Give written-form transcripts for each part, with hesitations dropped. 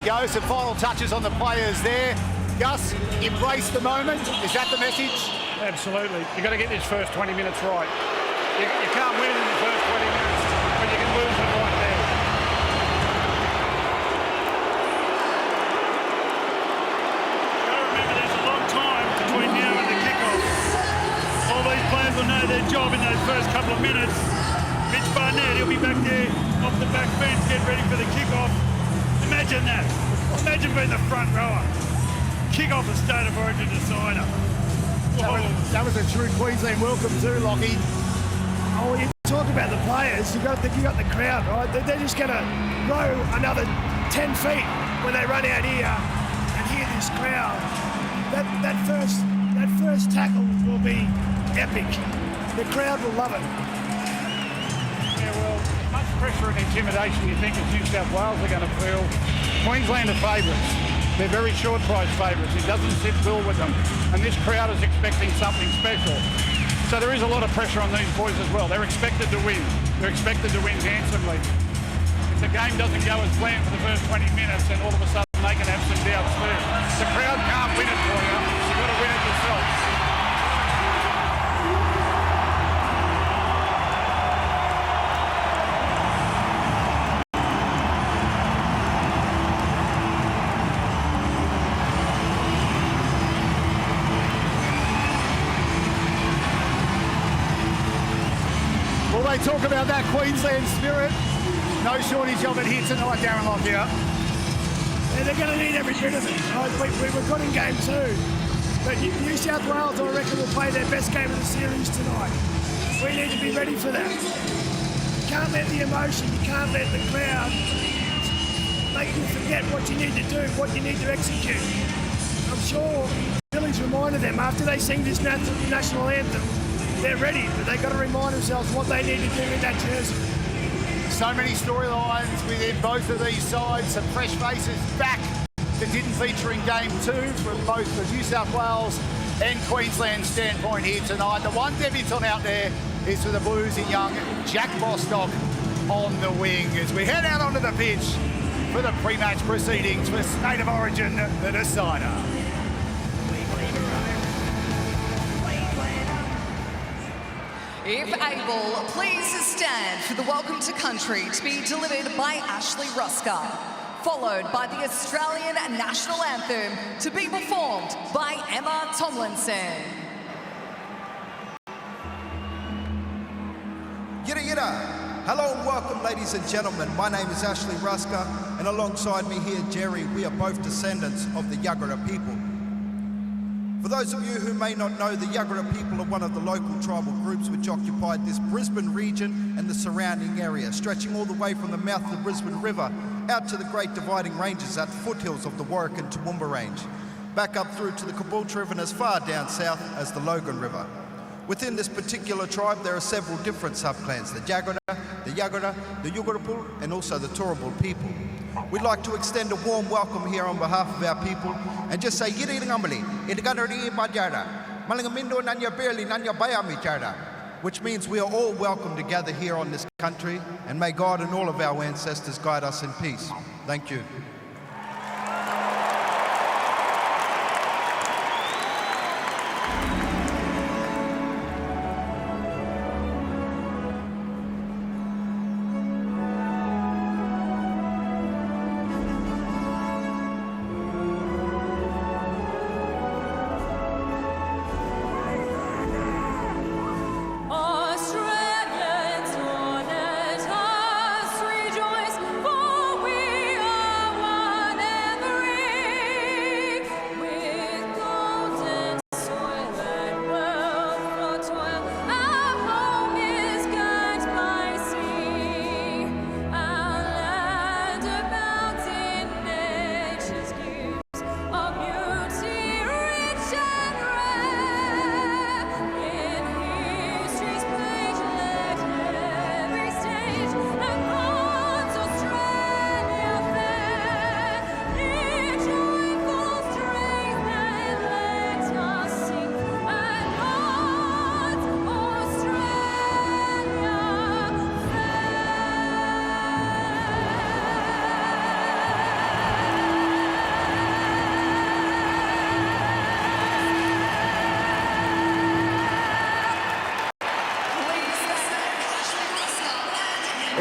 Go, some final touches on the players there. Gus, embrace the moment. Is that the message? Absolutely. You've got to get these first 20 minutes right. You can't win in the first 20 minutes, but you can lose it right there. You've got to remember there's a long time between now and the kickoff. All these players will know their job in those first couple of minutes. Mitch Barnett, he'll be back there off the back fence, getting ready for the kickoff. Imagine that. Imagine being the front rower. Kick off the State of Origin decider. That was a true Queensland welcome too, Lockie. Oh, you talk about the players, you got the crowd, right? They're just going to row another 10 feet when they run out here and hear this crowd. That first tackle will be epic. The crowd will love it. Yeah, well, much pressure and intimidation you think as New South Wales are going to feel. Queensland are favourites. They're very short price favourites. It doesn't sit well with them. And this crowd is expecting something special. So there is a lot of pressure on these boys as well. They're expected to win. They're expected to win handsomely. If the game doesn't go as planned for the first 20 minutes, then all of a sudden they can have some doubts too. The crowd can't win it for you. You've got to win it yourself. They talk about that Queensland spirit. No shortage of it here tonight, Darren Lockyer. Yeah, they're going to need every bit of it. We were good in game 2, but New South Wales, I reckon, will play their best game of the series tonight. We need to be ready for that. You can't let the emotion, you can't let the crowd make you forget what you need to do, what you need to execute. I'm sure Billy's reminded them after they sing this national anthem, they're ready, but they've got to remind themselves what they need to do in that jersey. So many storylines within both of these sides. Some fresh faces back that didn't feature in game 2 from both the New South Wales and Queensland standpoint here tonight. The one debutant out there is for the Blues in young Jack Bostock on the wing as we head out onto the pitch for the pre-match proceedings for State of Origin, the decider. If able, please stand for the Welcome to Country to be delivered by Ashley Rusker, followed by the Australian National Anthem to be performed by Emma Tomlinson. Yidda yidda. Hello and welcome, ladies and gentlemen. My name is Ashley Rusker, and alongside me here, Jerry, we are both descendants of the Yagara people. For those of you who may not know, the Yagara people are one of the local tribal groups which occupied this Brisbane region and the surrounding area, stretching all the way from the mouth of the Brisbane River out to the Great Dividing Ranges at the foothills of the Warwick and Toowoomba Range, back up through to the Caboolture River and as far down south as the Logan River. Within this particular tribe, there are several different subclans, the Jagara, the Yagara, the Yugarapul, and also the Turrbal people. We'd like to extend a warm welcome here on behalf of our people and just say, which means we are all welcome to gather here on this country, and may God and all of our ancestors guide us in peace. Thank you. Australians, honor us, rejoice, for we are one.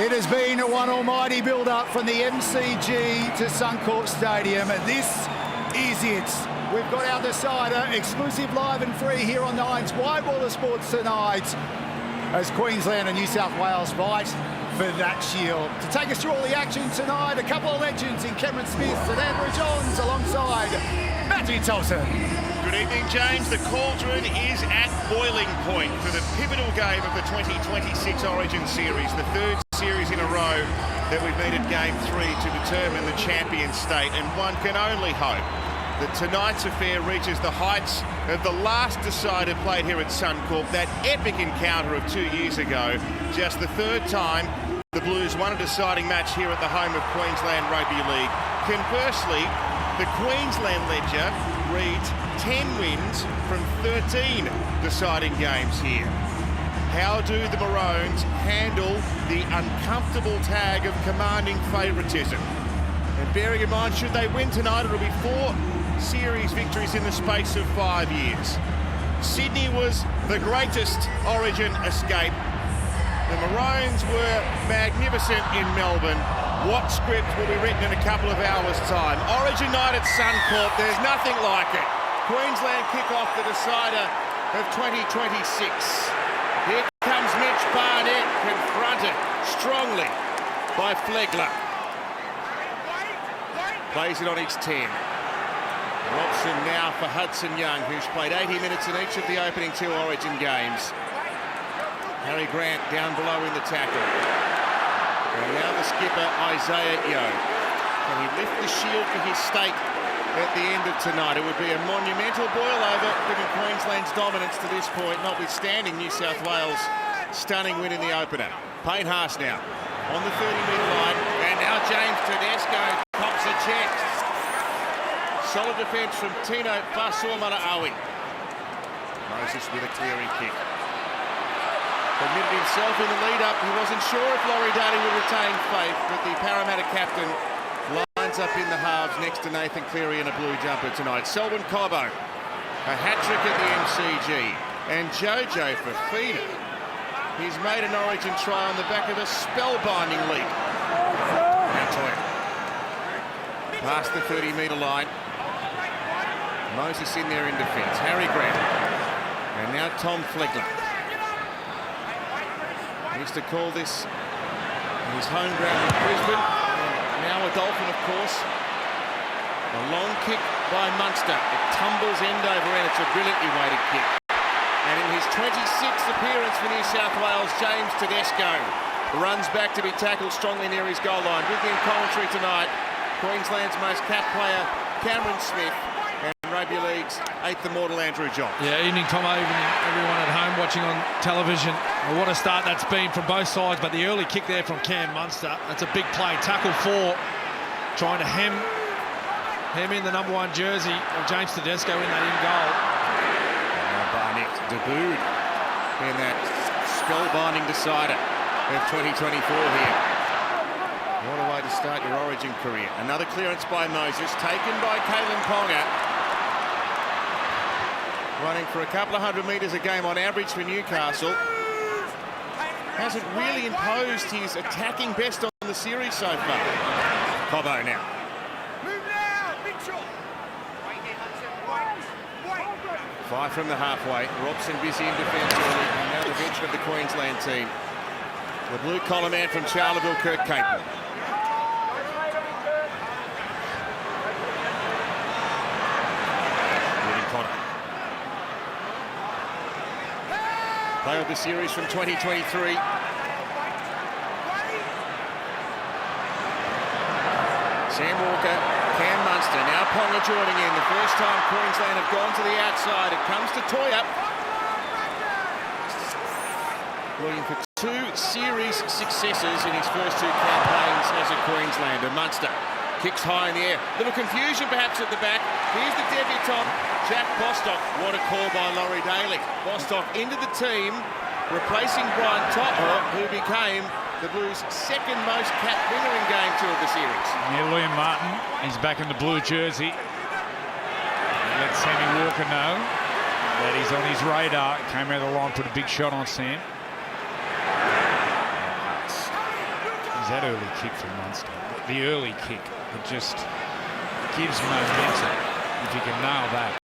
It has been one almighty build-up from the MCG to Suncorp Stadium, and this is it. We've got our decider, exclusive live and free here on Nine's Wide Water Sports tonight, as Queensland and New South Wales fight for that shield. To take us through all the action tonight, a couple of legends in Cameron Smith and Andrew Johns alongside Matthew Tolson. Good evening, James. The cauldron is at boiling point for the pivotal game of the 2026 Origin Series, the third series in a row that we've needed Game 3 to determine the champion state, and one can only hope that tonight's affair reaches the heights of the last decider played here at Suncorp, that epic encounter of 2 years ago, just the third time the Blues won a deciding match here at the home of Queensland Rugby League. Conversely, the Queensland ledger reads 10 wins from 13 deciding games here. How do the Maroons handle the uncomfortable tag of commanding favouritism? And bearing in mind, should they win tonight, it'll be 4 series victories in the space of 5 years. Sydney was the greatest Origin escape. The Maroons were magnificent in Melbourne. What script will be written in a couple of hours' time? Origin night at Suncorp, there's nothing like it. Queensland kick off the decider of 2026. Here comes Mitch Barnett, confronted strongly by Flegler. Plays it on his 10. Robson now for Hudson Young, who's played 80 minutes in each of the opening 2 Origin games. Harry Grant down below in the tackle. And now the skipper, Isaiah Yeo. Can he lift the shield for his state at the end of tonight? It would be a monumental boil-over given Queensland's dominance to this point, notwithstanding New South Wales' stunning win in the opener. Payne Haas now on the 30-metre line, and now James Tedesco pops a check. Solid defence from Tino Fa'asuamaleaui. Moses with a clearing kick. Admitted himself in the lead-up. He wasn't sure if Laurie Daly would retain faith, but the Parramatta captain lines up in the halves next to Nathan Cleary in a blue jumper tonight. Selwyn Cobbo, a hat-trick at the MCG. And Jojo Fafita, he's made an Origin try on the back of a spellbinding leap. Now Toya. Past the 30-metre line. Moses in there in defence. Harry Grant. And now Tom Flegler. He used to call this his home ground in Brisbane. And now a Dolphin, of course. A long kick by Munster. It tumbles end over end. It's a brilliantly weighted kick. And in his 26th appearance for New South Wales, James Tedesco runs back to be tackled strongly near his goal line. With me in commentary tonight, Queensland's most capped player, Cameron Smith, and Rugby League's 8th immortal, Andrew Johns. Yeah, evening, Tomo, evening everyone at home watching on television. Well, what a start that's been from both sides, but the early kick there from Cam Munster, that's a big play. Tackle 4, trying to hem in the number 1 jersey of James Tedesco in that in goal. Barnett debuted in that spellbinding decider of 2024 here. What a way to start your Origin career. Another clearance by Moses, taken by Kalen Ponga. Running for a couple of 100 metres a game on average for Newcastle. Hasn't really imposed his attacking best on the series so far. Cobbo now. Five from the halfway. Robson busy in defence early. And now the veteran of the Queensland team. The blue collar man from Charleville, Kurt Capewell. Player of the series from 2023. Sam Walker, Cam Munster, now Ponga joining in. The first time Queensland have gone to the outside. It comes to Toya. Looking for 2 series successes in his first 2 campaigns as a Queenslander. Munster kicks high in the air. Little confusion perhaps at the back. Here's the debutant, Jack Bostock. What a call by Laurie Daly. Bostock into the team, replacing Brian Topper, who became the Blues' 2nd most capped winger in Game 2 of the series. Yeah, Liam Martin, he's back in the blue jersey. Let Sammy Walker know that he's on his radar. Came out of the line, put a big shot on Sam. that early kick from Munster. The early kick, it just gives momentum if you can nail that.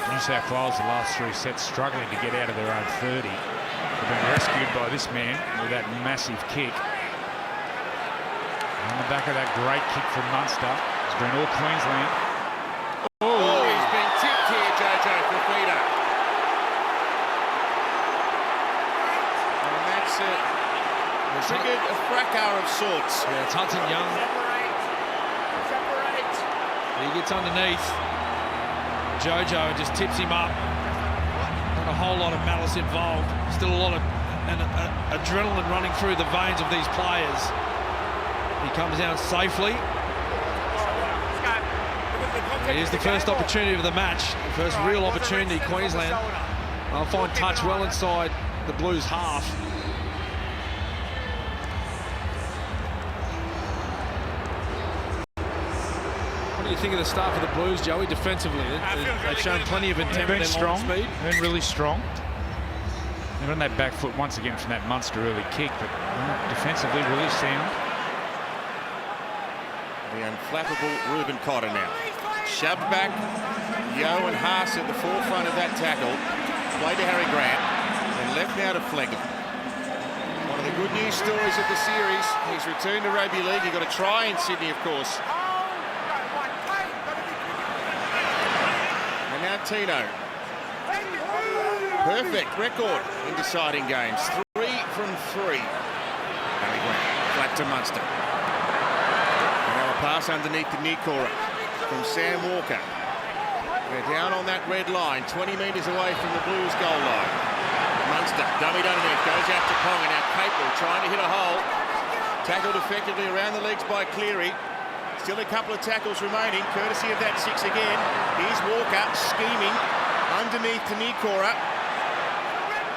New South Wales the last 3 sets struggling to get out of their own 30. They've been rescued by this man with that massive kick. On the back of that great kick from Munster, it's been all Queensland. Oh, he's been tipped here, Jojo Fafita. And that's it. Triggered a fracas of sorts. Yeah, it's Hudson Young. He gets underneath Jojo and just tips him up. Not a whole lot of malice involved. Still a lot of adrenaline running through the veins of these players. He comes down safely. Here's the first opportunity of the match. The first real opportunity, Queensland. They'll find touch well inside the Blues half. What do you think of the start for the Blues, Joey, defensively? They've shown plenty of intent They've been with their strong. speed. They've been really strong. They're on that back foot once again from that Munster early kick, but defensively really sound. The unflappable Ruben Cotter now. Shoved back. Yo and Haas at the forefront of that tackle. Play to Harry Grant. And left now to Flegler. One of the good news stories of the series. He's returned to rugby league. He got a try in Sydney, of course. And now Tino. Perfect record in deciding games. 3 from 3. Harry Grant. Flat to Munster. Pass underneath the Nikora from Sam Walker. They're down on that red line, 20 metres away from the Blues goal line. Munster, dummied underneath, goes out to Ponga. Now Capel trying to hit a hole. Tackled effectively around the legs by Cleary. Still a couple of tackles remaining, courtesy of that 6 again. Here's Walker scheming underneath to Nikora.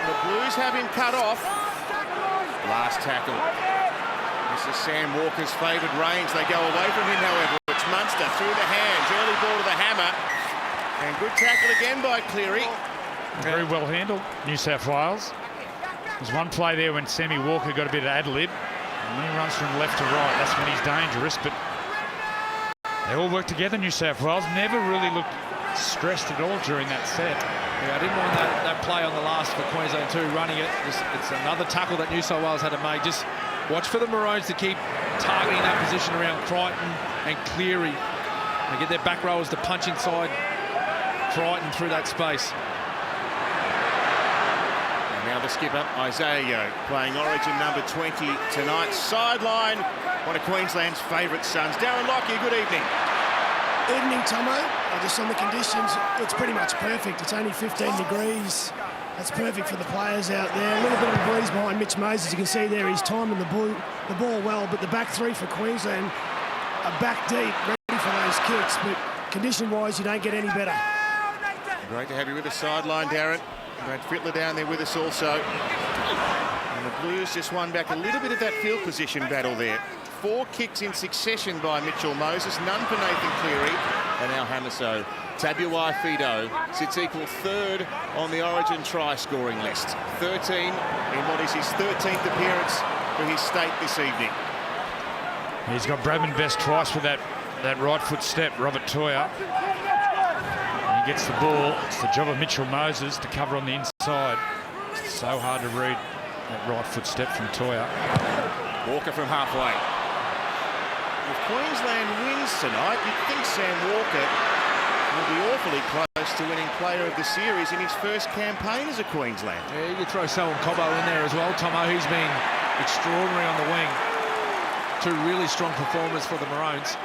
The Blues have him cut off. Last tackle. This is Sam Walker's favourite range. They go away from him, however. It's Munster through the hands. Early ball to the hammer. And good tackle again by Cleary. Very well handled, New South Wales. There's one play there when Sammy Walker got a bit of ad-lib. And when he runs from left to right, that's when he's dangerous. But they all work together, New South Wales. Never really looked stressed at all during that set. Yeah, I didn't mind that play on the last for Queensland too, running it. It's another tackle that New South Wales had to make. Just watch for the Maroons to keep targeting that position around Crichton and Cleary. They get their back rowers to punch inside Crichton through that space. And now the skipper, Isaiah Yeo, playing Origin number 20 tonight. Sideline, one of Queensland's favourite sons. Darren Lockyer, good evening. Evening, Tomo. Just on the conditions, it's pretty much perfect. It's only 15 degrees. That's perfect for the players out there. A little bit of a breeze behind Mitch Moses. You can see there he's timing the ball well, but the back 3 for Queensland are back deep, ready for those kicks. But condition-wise, you don't get any better. Great to have you with the sideline, Darren. Brad Fittler down there with us also. And the Blues just won back a little bit of that field position battle there. 4 kicks in succession by Mitchell Moses, none for Nathan Cleary, and now Hamiso. Tabuai Fido sits equal 3rd on the Origin try-scoring list. 13 in what is his 13th appearance for his state this evening. He's got Bradman Best twice with that right foot step, Robert Toya. He gets the ball. It's the job of Mitchell Moses to cover on the inside. It's so hard to read that right foot step from Toya. Walker from halfway. If Queensland wins tonight, you'd think Sam Walker will be awfully close to winning Player of the Series in his first campaign as a Queenslander. Yeah, you could throw Selwyn Cobbo in there as well, Tomo. He's been extraordinary on the wing. 2 really strong performers for the Maroons.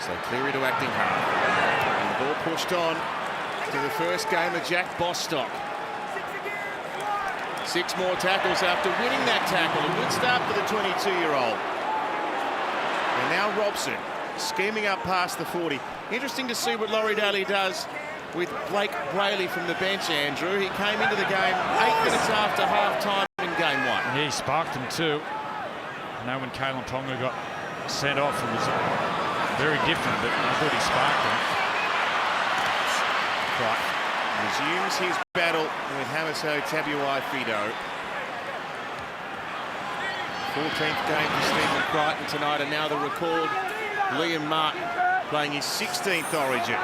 So Cleary to acting half. And the ball pushed on to the first game of Jack Bostock. 6 more tackles after winning that tackle. A good start for the 22-year-old. And now Robson scheming up past the 40. Interesting to see what Laurie Daly does with Blake Brayley from the bench, Andrew. He came into the game 8 minutes after half-time in game 1. Yeah, he sparked him too. I know when Kalen Ponga got sent off, it was very different, but I thought he sparked him. Right. Resumes his battle with Hamiso Tabuai Fido. 14th game for Stephen Crichton tonight, and now the recalled Liam Martin playing his 16th Origin.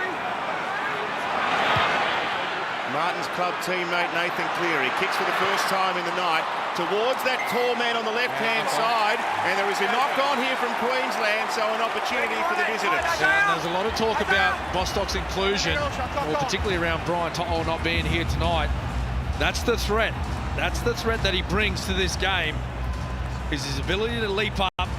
Martin's club teammate Nathan Cleary kicks for the first time in the night towards that tall man on the left-hand side, and there is a knock-on here from Queensland, so an opportunity for the visitors. And there's a lot of talk about Bostock's inclusion, or particularly around Brian To'o not being here tonight. That's the threat. That's the threat that he brings to this game, is his ability to leap up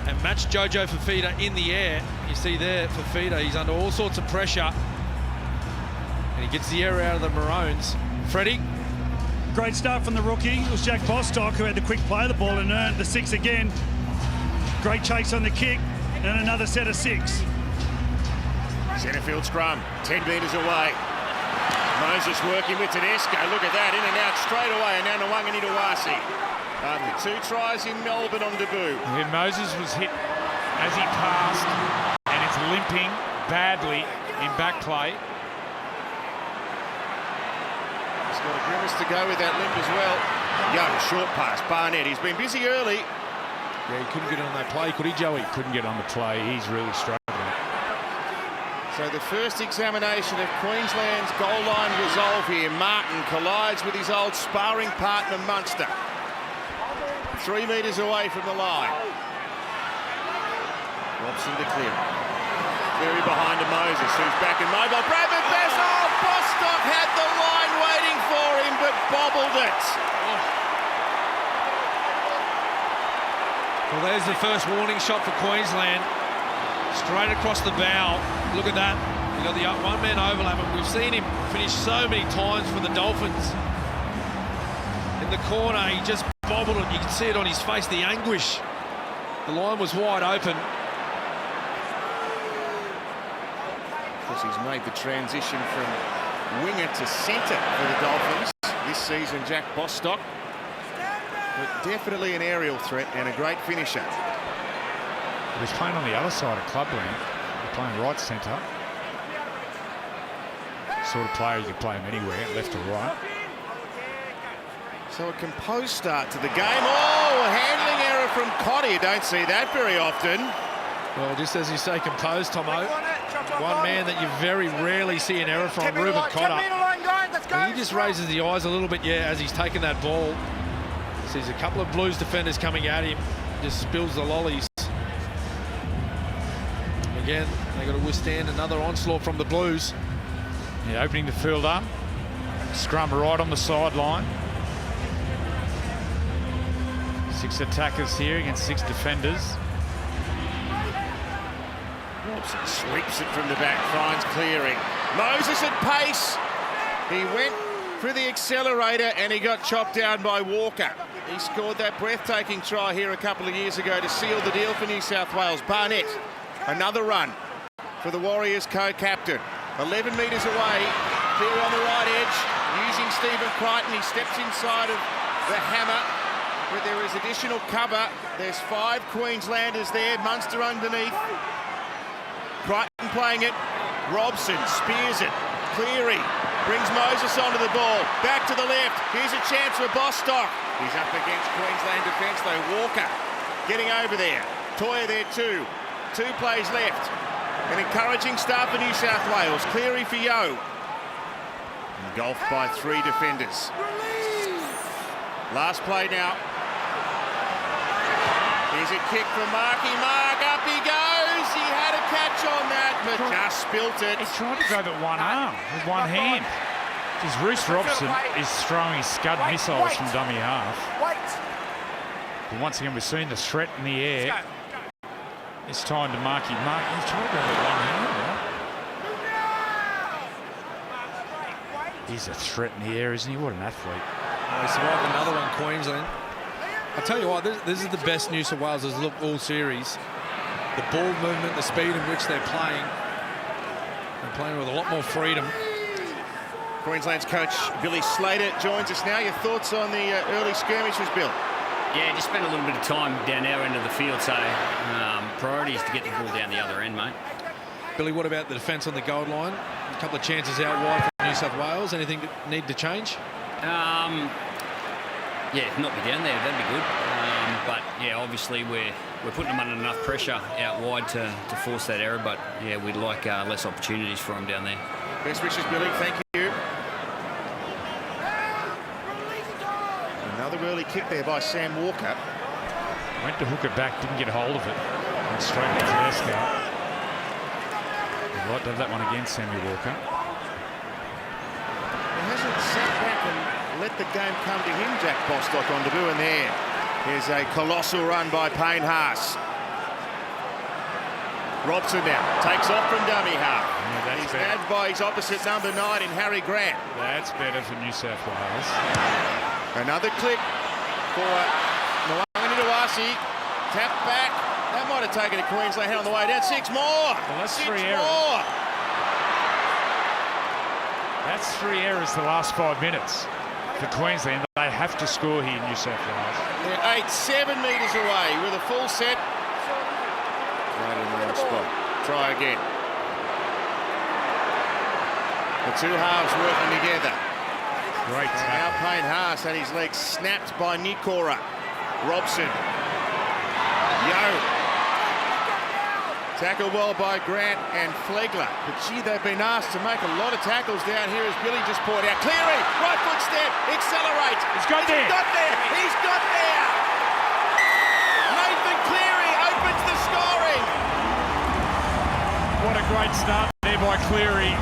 and match Jojo Fafita in the air. You see there, Fafita, he's under all sorts of pressure, and he gets the air out of the Maroons. Freddie? Great start from the rookie. It was Jack Bostock who had the quick play of the ball and earned the 6 again. Great chase on the kick and another set of 6. Centrefield scrum, 10 metres away. Moses working with Tedesco. Look at that, in and out straight away, and now Nwanga Nitawasi. The 2 tries in Melbourne on debut. Yeah, Moses was hit as he passed, and it's limping badly in back play. He's got a grimace to go with that limp as well. Young, short pass, Barnett. He's been busy early. Yeah, he couldn't get on that play, could he, Joey? Couldn't get on the play. He's really struggling. So the first examination of Queensland's goal line resolve here. Martin collides with his old sparring partner Munster. 3 metres away from the line. Robson to Cleary. Cleary behind to Moses, who's back and mobile. Bradman Bass. Oh, Bostock had the line waiting for him, but bobbled it. Well, there's the first warning shot for Queensland. Straight across the bow. Look at that. We've got the one-man overlap, and we've seen him finish so many times for the Dolphins. In the corner, he just bobbled it. You can see it on his face, the anguish. The line was wide open. Of course, he's made the transition from winger to centre for the Dolphins this season, Jack Bostock. But definitely an aerial threat and a great finisher. He was playing on the other side of clubland. He's playing right centre. Sort of player you could play him anywhere, left or right. So a composed start to the game. Oh, a handling error from Cotty. You don't see that very often. Well, just as you say, composed, Tomo. One man that you very rarely see an error from, Ruben Cotter. And he just raises the eyes a little bit, yeah, as he's taken that ball. Sees a couple of Blues defenders coming at him. Just spills the lollies. Again, they've got to withstand another onslaught from the Blues. Yeah, opening the field up. Scrum right on the sideline. 6 attackers here against 6 defenders. Robson sweeps it from the back, finds Cleary. Moses at pace. He went for the accelerator and he got chopped down by Walker. He scored that breathtaking try here a couple of years ago to seal the deal for New South Wales. Barnett, another run for the Warriors co-captain. 11 metres away, clear on the right edge, using Stephen Crichton. He steps inside of the hammer, but there is additional cover. There's 5 Queenslanders there, Munster underneath. Crichton playing it, Robson spears it, Cleary brings Moses onto the ball, back to the left, here's a chance for Bostock. He's up against Queensland defence though, Walker getting over there, Toya there too, 2 plays left. An encouraging start for New South Wales. Cleary for Yo. Engulfed by 3 defenders. Last play now. Here's a kick from Marky Mark. Up he goes. He had a catch on that, but just spilt it. He tried to grab it one arm with one hand. Because Roos Robson is throwing scud missiles from dummy half. But once again, we've seen the threat in the air. It's time to Marky Mark. He's trying to grab it one hand. He's a threat in the air, isn't he? What an athlete. They survived another one, Queensland. I tell you what, this is the best New South Wales has looked all series. The ball movement, the speed in which they're playing. They're playing with a lot more freedom. Queensland's coach Billy Slater joins us now. Your thoughts on the early skirmishes, Bill? Yeah, just spent a little bit of time down our end of the field, so priority is to get the ball down the other end, mate. Billy, what about the defence on the goal line? A couple of chances out wide for New South Wales. Anything that need to change? Yeah, not be down there, that'd be good. But yeah, obviously we're putting them under enough pressure out wide to force that error. But yeah, we'd like less opportunities for them down there. Best wishes, Billy. Thank you. Another early kick there by Sam Walker. Went to hook it back, didn't get hold of it. Went straight to Tedesco. We'd like to have that one again, Sammy Walker. He hasn't sat back and let the game come to him, Jack Bostock on debut, and there's a colossal run by Payne Haas. Robson now takes off from dummy half. Yeah, He's nabbed by his opposite number 9 in Harry Grant. That's better for New South Wales. Another clip for Nwangani-Dawasi. Tap back. That might have taken a Queensland head on the way down. 6 more. Well, that's 6 3 errors. more. That's 3 errors the last 5 minutes for Queensland. They have to score here in New South Wales. They're 7 metres away with a full set. Right in the wrong spot. Try again. The two halves working together. Great tackle. Now Payne Haas had his legs snapped by Nikora. Robson. Yo. Tackle well by Grant and Flegler. But gee, they've been asked to make a lot of tackles down here, as Billy just pointed out. Cleary, right foot step, accelerates. He's got there. He's got there. He's got there. Nathan Cleary opens the scoring. What a great start there by Cleary.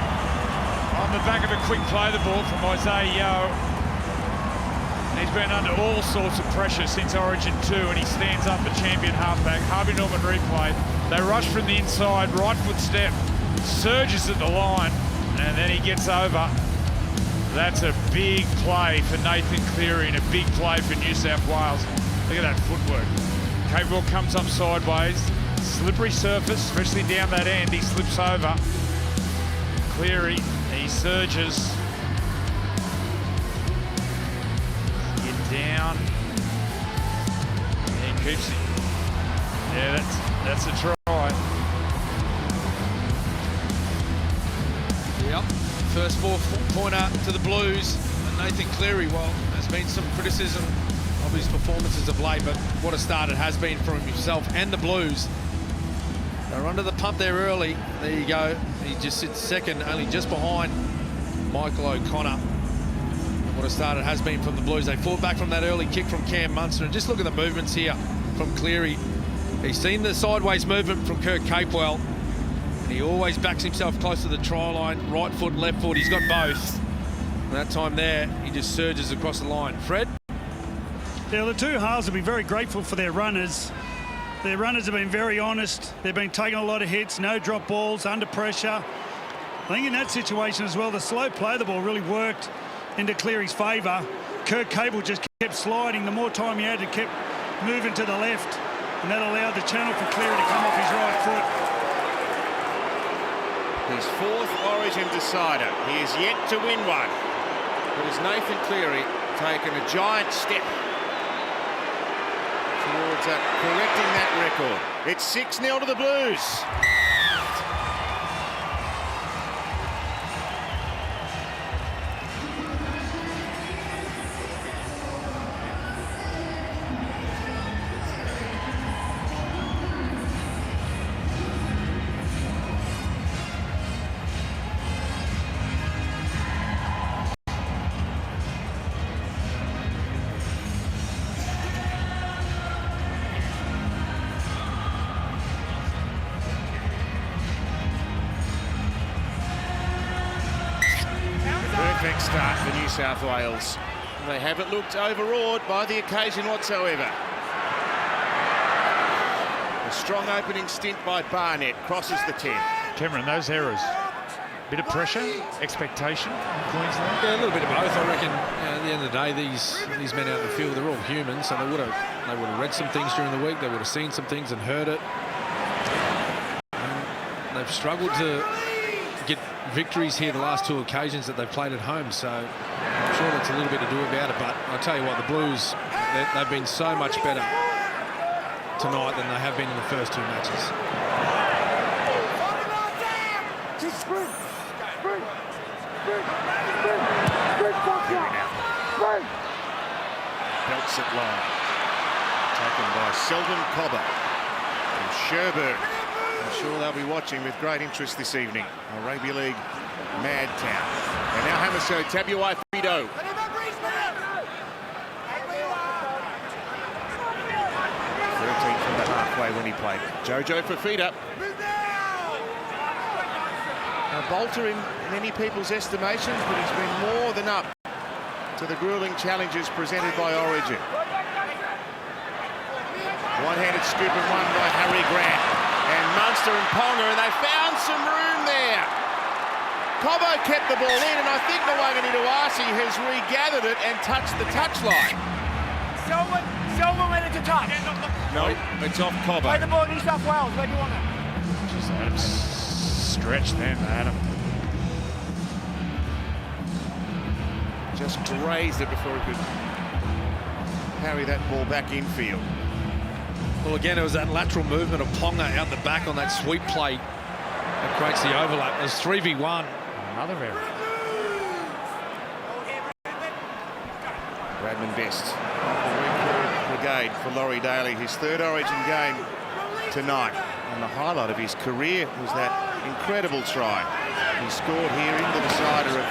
On the back of a quick play the ball from Isaiah Yeo. He's been under all sorts of pressure since Origin 2, and he stands up the champion halfback. Harvey Norman replay. They rush from the inside, right foot step, surges at the line, and then he gets over. That's a big play for Nathan Cleary and a big play for New South Wales. Look at that footwork. Capewell comes up sideways, slippery surface, especially down that end. He slips over. Cleary, he surges. Get down. And he keeps it. Yeah, that's a try. Yep, first 4-pointer to the Blues. And Nathan Cleary, well, there's been some criticism of his performances of late, but what a start it has been from himself and the Blues. They're under the pump there early. There you go. He just sits second, only just behind Michael O'Connor. What a start it has been from the Blues. They fought back from that early kick from Cam Munster. And just look at the movements here from Cleary. He's seen the sideways movement from Kurt Capewell. And he always backs himself close to the try line. Right foot, left foot. He's got both. And that time there, he just surges across the line. Fred? Yeah, the two halves will be very grateful for their runners. Their runners have been very honest. They've been taking a lot of hits, no drop balls, under pressure. I think in that situation as well, the slow play of the ball really worked into Cleary's favour. Kurt Capewell just kept sliding. The more time he had, it kept moving to the left. And that allowed the channel for Cleary to come off his right foot. His 4th Origin decider. He is yet to win one. But has Nathan Cleary taken a giant step towards correcting that record? It's 6-0 to the Blues. Perfect start for New South Wales. They haven't looked overawed by the occasion whatsoever. A strong opening stint by Barnett crosses the 10. Cameron, those errors. Bit of pressure, expectation in Queensland? Yeah, a little bit of both. I reckon at the end of the day, these men out in the field, they're all human, so they would have read some things during the week. They would have seen some things and heard it. And they've struggled to get victories here the last 2 occasions that they've played at home, so I'm sure that's a little bit to do about it. But I'll tell you what, the Blues, they've been so much better tonight than they have been in the first 2 matches. Belts it long. taken by Selden Cobber from Sherburne. I'm sure they'll be watching with great interest this evening. A Rugby League mad town. And now Hamiso Tabuai-Fido. 13 from the halfway when he played. Jojo Fafita. A bolter in many people's estimations, but he's been more than up to the grueling challenges presented by Origin. One-handed scoop and one by Harry Grant. And Munster and Ponga, and they found some room there. Cobbo kept the ball in, and I think Nwangani Duasi has regathered it and touched the touchline. Selwyn went into touch. No, it's off Cobbo. Play the ball, New South Wales. Where do you want it? Just Adam stretched them, Adam. Just grazed it before he could carry that ball back infield. Well, again, it was that lateral movement of Ponga out the back on that sweep play that creates the overlap. There's 3v1. Another error. Bradman Best, brigade for Laurie Daly, his third Origin game tonight. And the highlight of his career was that incredible try he scored here in the decider of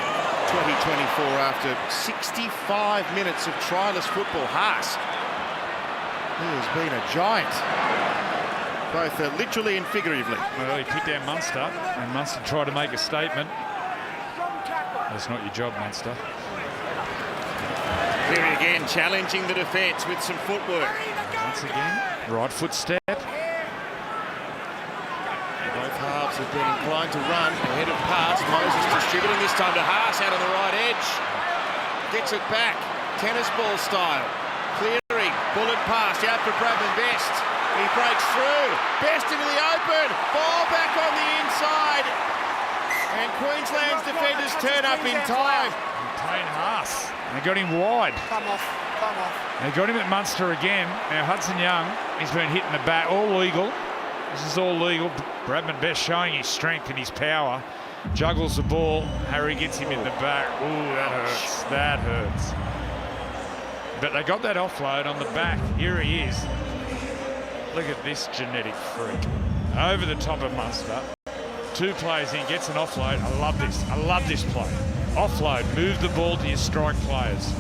2024 after 65 minutes of tryless football. Haas, he has been a giant, both literally and figuratively. Well, he picked out Munster, and Munster tried to make a statement. That's not your job, Munster. Here again, challenging the defence with some footwork. Once again, right foot step. Both halves have been inclined to run ahead of pass. Moses distributing this time to Haas out on the right edge. Gets it back, tennis ball style. Clearing, bullet pass out for Bradman Best. He breaks through. Best into the open. Ball back on the inside. And Queensland's defenders turn up in time. Payne Haas. They got him wide. Come off. They got him at Munster again. Now Hudson Young, he's been hitting the bat, all legal. This is all legal. Bradman Best showing his strength and his power. Juggles the ball. Harry gets him in the back. Ooh, that hurts. That hurts. But they got that offload on the back. Here he is. Look at this genetic freak. Over the top of Munster. Two plays in, gets an offload. I love this. I love this play. Offload, move the ball to your strike players.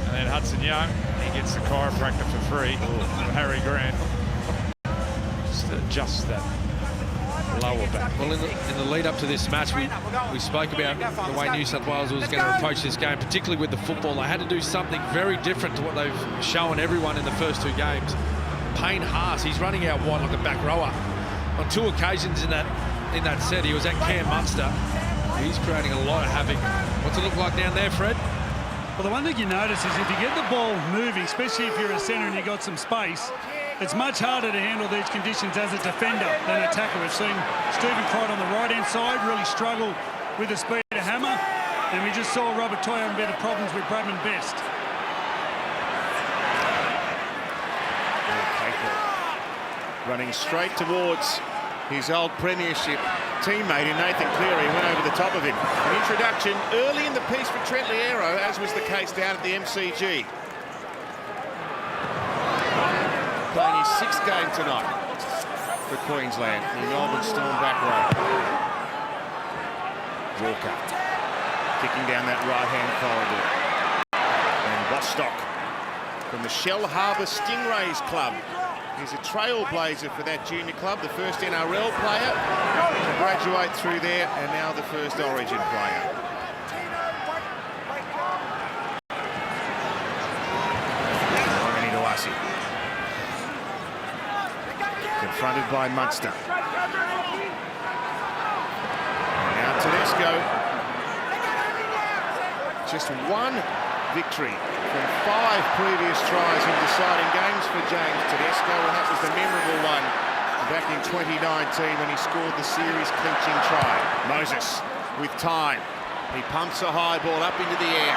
And then Hudson Young, he gets the chiropractor for free from Harry Grant. Just adjust that lower back. Well, in the lead up to this match, we spoke about the way New South Wales was going to approach this game, particularly with the football. They had to do something very different to what they've shown everyone in the first two games. Payne Haas, he's running out wide like a back rower. On two occasions in that set, he was at Cam Munster. He's creating a lot of havoc. What's it look like down there, Fred? Well, the one thing you notice is if you get the ball moving, especially if you're a centre and you've got some space, it's much harder to handle these conditions as a defender than a tackler. We've seen Stephen Crichton on the right-hand side really struggle with the speed of hammer, and we just saw Robert Toy having a bit of problems with Bradman Best. Running straight towards his old premiership teammate in Nathan Cleary, went over the top of him. An introduction early in the piece for Trent Liero, as was the case down at the MCG. Playing his sixth game tonight for Queensland, the Melbourne Storm back row. Walker kicking down that right-hand corridor. And Bostock from the Shell Harbour Stingrays club. He's a trailblazer for that junior club, the first NRL player to graduate through there, and now the first Origin player. Morgan Iwasi. Confronted by Munster. And now Tedesco. Just one victory from 5 previous tries in deciding games for James Tedesco, and that was the memorable one back in 2019 when he scored the series clinching try. Moses with time. He pumps a high ball up into the air.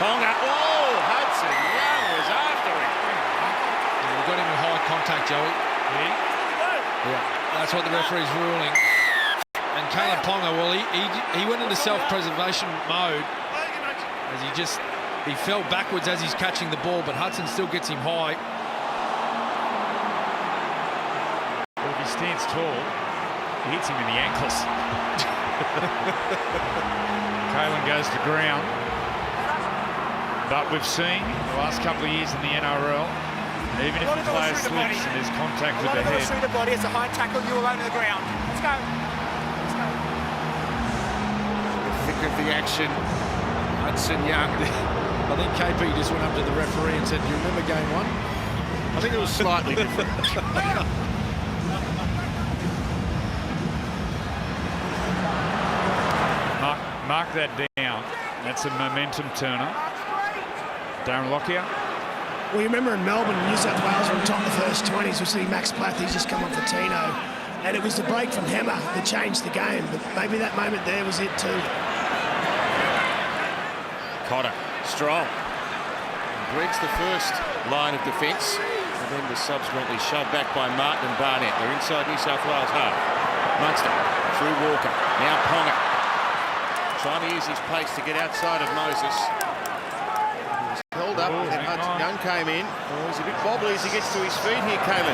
Ponga, oh, Hudson Young was after him. We got him in high contact, Joey. Yeah. That's what the referee's ruling. And Caleb Ponga, well, he went into self-preservation mode as he fell backwards as he's catching the ball, but Hudson still gets him high. stands tall. He hits him in the ankles. Kalen goes to ground. But we've seen the last couple of years in the NRL, even if the player slips and there's contact with the head. Through the body, it's a high tackle, you alone on the ground. Let's go. Let's go. The thick of the action, Hudson Young. I think KP just went up to the referee and said, "Do you remember game one?" I think it was slightly different. Mark that down. That's a momentum turner. Darren Lockyer. Well, you remember in Melbourne, New South Wales were on top of the first 20s. We see Max Plath, he's just come on for Tino. And it was the break from Hammer that changed the game. But maybe that moment there was it too. Cotter, strong. Breaks the first line of defence and then was subsequently shoved back by Martin and Barnett. They're inside New South Wales half. Munster through Walker. Now Ponga. Trying to use his pace to get outside of Moses. He was held up and Hudson Young came in. Oh, he's a bit wobbly as he gets to his feet here, Kalen.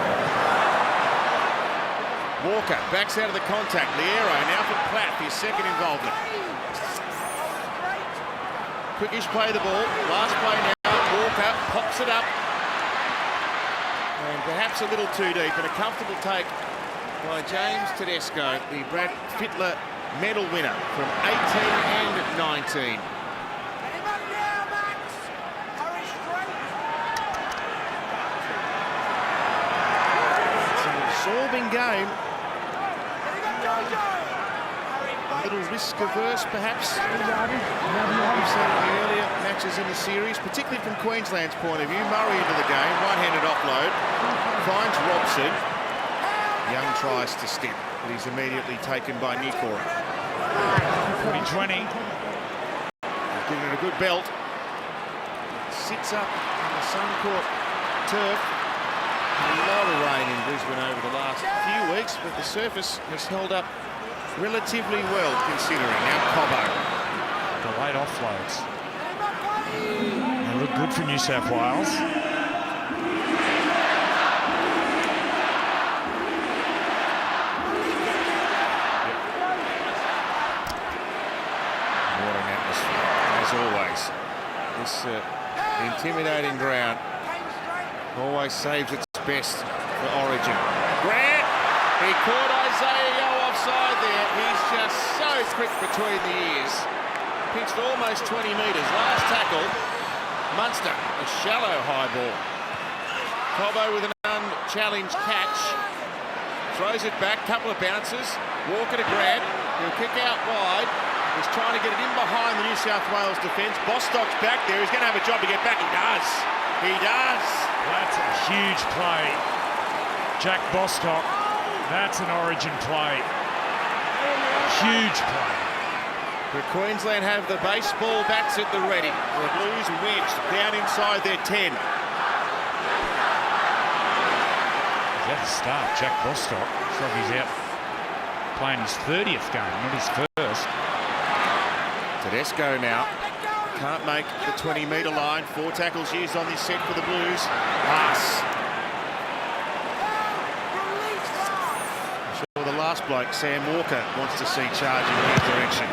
Walker backs out of the contact. Liero now for Platt, his second involvement. Quickish play the ball. Last play now. Walker pops it up. And perhaps a little too deep, and a comfortable take by James Tedesco, the Brad Fittler medal winner from 18 and 19. It's an absorbing game. A little risk-averse, perhaps. We've seen in the earlier matches in the series, particularly from Queensland's point of view. Murray into the game, one-handed offload, finds Robson. Young tries to step, but he's immediately taken by Nikora. 2020. Giving it a good belt. Sits up on the Suncorp turf. A lot of rain in Brisbane over the last few weeks, but the surface has held up relatively well, considering. Now Cobbo. The late offloads. They look good for New South Wales. What an atmosphere, as always. This intimidating ground always saves its best for Origin. Grant, he caught Isaiah Yeo offside there. He's just so quick between the ears. Pitched almost 20 metres. Last tackle, Munster, a shallow high ball. Cobbo with an unchallenged catch. Throws it back, couple of bounces. Walker to grab. He'll kick out wide. He's trying to get it in behind the New South Wales defence. Bostock's back there. He's going to have a job to get back. He does. He does. That's a huge play. Jack Bostock. That's an Origin play. Huge play. But Queensland have the baseball bats at the ready. The Blues wedged down inside their 10. He's at the start, Jack Bostock. Looks like he's out playing his 30th game, not his first. Tedesco now. Can't make the 20-metre line. 4 tackles used on this set for the Blues. Pass. I'm sure the last bloke, Sam Walker, wants to see charging in his direction.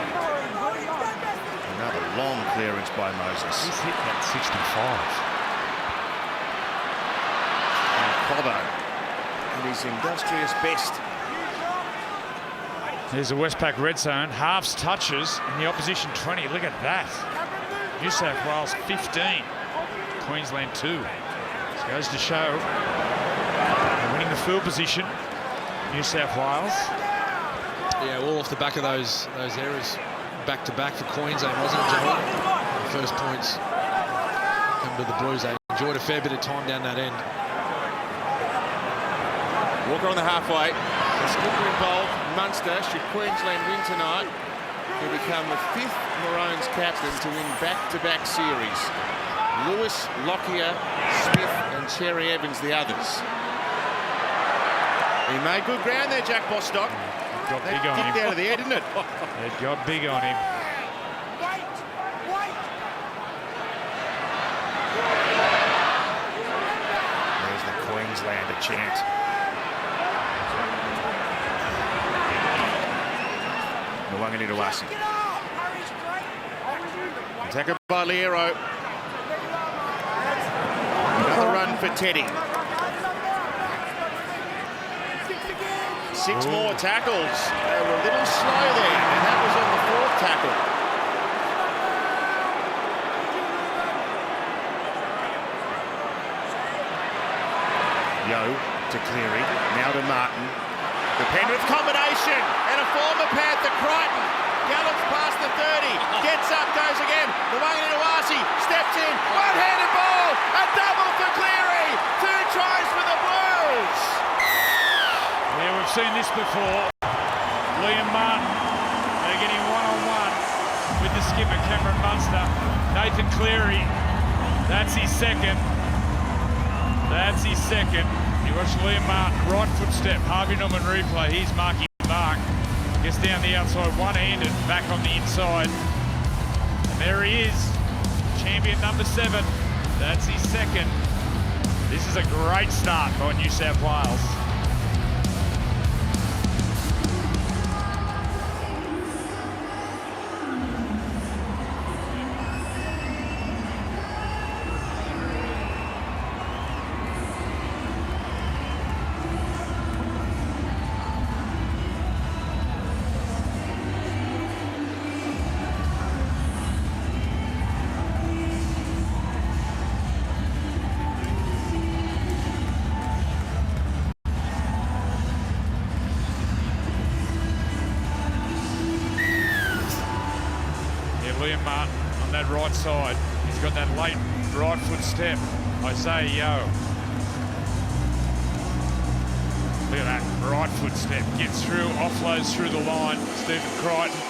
Another long clearance by Moses. He's hit that 65. And Cobbo at his industrious best. There's a Westpac red zone. Halves touches in the opposition 20. Look at that. New South Wales 15. Queensland 2. This goes to show they're winning the field position. New South Wales. Yeah, all off the back of those errors. Back-to-back for Queensland, wasn't it, Joel? The first points come to the Blues. They enjoyed a fair bit of time down that end. Walker on the halfway. The skipper involved, Munster. Should Queensland win tonight, he'll become the 5th Maroons captain to win back-to-back series. Lewis, Lockyer, Smith and Cherry Evans the others. He made good ground there, Jack Bostock. Got big on him. Kicked out of the air, didn't it? It got big on him. There's the Queenslander chant. Wanganitawasi. Attack by Liero. Another run for Teddy. 6 more tackles. They were a little slow there, and that was on the 4th tackle. Yo to Cleary, now to Martin. The Penrith combination, and a former Panther, Crichton, gallops past the 30, gets up, goes again. The Wanganitawasi steps in, one-handed ball, a double for Cleary, 2 tries for the Blues. Yeah, we've seen this before. Liam Martin, they're getting one-on-one with the skipper, Cameron Munster. Nathan Cleary, that's his second. That's his second. You watch Liam Martin, right foot step, Harvey Norman replay. Here's Marky Mark. Gets down the outside, one-handed, back on the inside. And there he is, champion number 7. That's his second. This is a great start by New South Wales. Liam Martin on that right side. He's got that late right foot step. Isaiah Yo. Look at that right foot step. Gets through, offloads through the line. Stephen Crichton.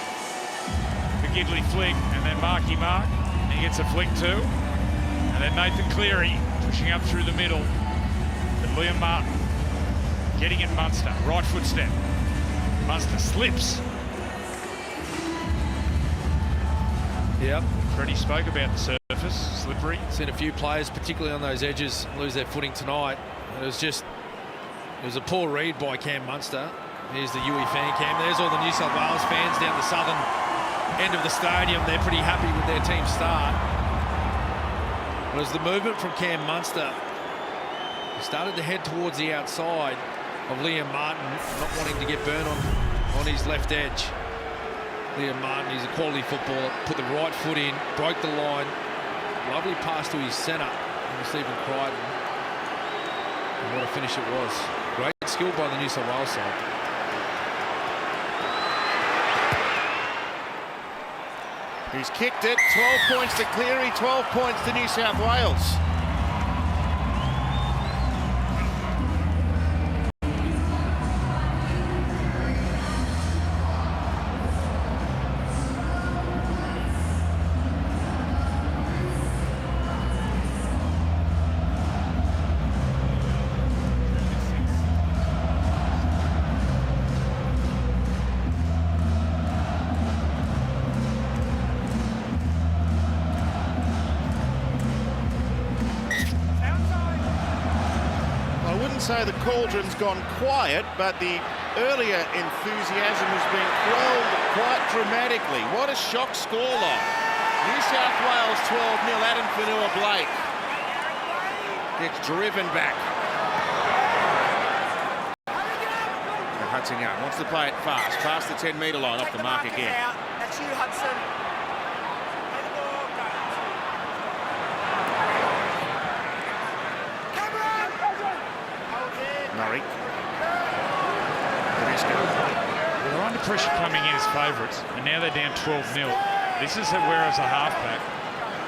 The Gidley flick, and then Marky Mark. He gets a flick too. And then Nathan Cleary pushing up through the middle. But Liam Martin getting at Munster. Right foot step. Munster slips. Yep. Freddie spoke about the surface, slippery. Seen a few players, particularly on those edges, lose their footing tonight. It was a poor read by Cam Munster. Here's the Huey fan cam. There's all the New South Wales fans down the southern end of the stadium. They're pretty happy with their team's start. It was the movement from Cam Munster. He started to head towards the outside of Liam Martin, not wanting to get burned on his left edge. Liam Martin, he's a quality footballer, put the right foot in, broke the line. Lovely pass to his centre, Stephen Crichton. And what a finish it was. Great skill by the New South Wales side. He's kicked it, 12 points to Cleary, 12 points to New South Wales. Say the cauldron's gone quiet, but the earlier enthusiasm has been quelled quite dramatically. What a shock scoreline. New South Wales 12-0, Adam Fanua-Blake gets driven back. And Hudson Young wants to play it fast, past the 10-metre line, off the mark again. That's you, Hudson. Murray. They're under pressure coming in as favourites, and now they're down 12-0. This is where, as a halfback,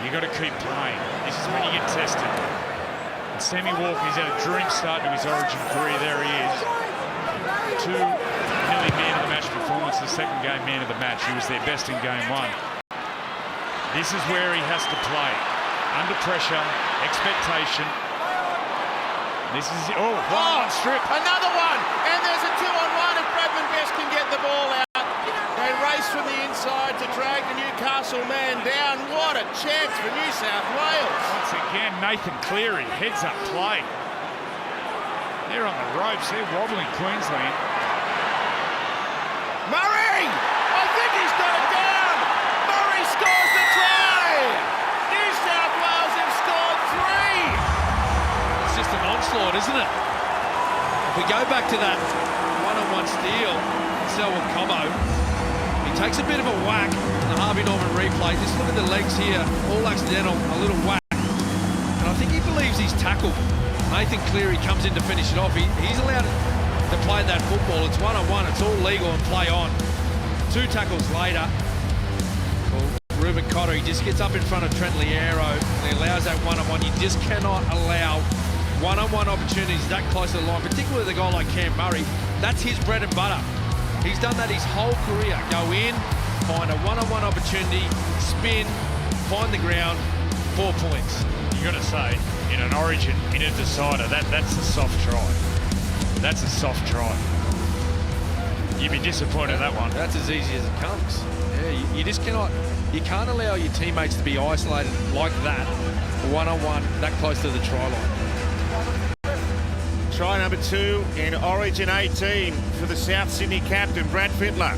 you've got to keep playing. This is when you get tested. And Sammy Walker, he's had a dream start to his Origin career. There he is. 2 nearly man of the match performance, the second game man of the match. He was their best in game 1. This is where he has to play. Under pressure, expectation. This is, one strip. Another one, and there's a 2-on-1 if Bradman Best can get the ball out. They race from the inside to drag the Newcastle man down. What a chance for New South Wales. Once again, Nathan Cleary, heads up play. They're on the ropes, they're wobbling Queensland. Murray! I think he isn't it? If we go back to that one-on-one steal, Selwyn Cobbo, he takes a bit of a whack in the Harvey Norman replay. Just look at the legs here, all accidental, a little whack. And I think he believes he's tackled. Nathan Cleary comes in to finish it off. He's allowed to play that football. It's one-on-one, it's all legal and play on. 2 tackles later, Ruben Cotter, he just gets up in front of Trent Liero and he allows that one-on-one. You just cannot allow one-on-one opportunities that close to the line, particularly with a guy like Cam Murray. That's his bread and butter. He's done that his whole career. Go in, find a one-on-one opportunity, spin, find the ground, 4 points. You've got to say, in an Origin, in a decider, that's a soft try. That's a soft try. You'd be disappointed in that one. That's as easy as it comes. Yeah, you just cannot, you can't allow your teammates to be isolated like that, one-on-one, that close to the try line. Try number 2 in Origin 18 for the South Sydney captain, Brad Fittler.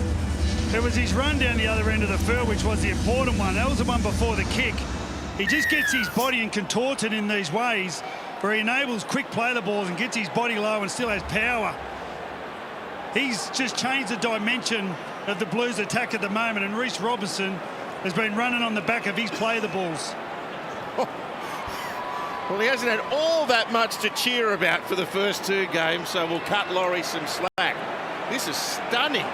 It was his run down the other end of the field, which was the important one. That was the one before the kick. He just gets his body and contorts it in these ways where he enables quick play the balls and gets his body low and still has power. He's just changed the dimension of the Blues attack at the moment, and Reece Robinson has been running on the back of his play the balls. Well, he hasn't had all that much to cheer about for the first 2 games, so we'll cut Laurie some slack. This is stunning.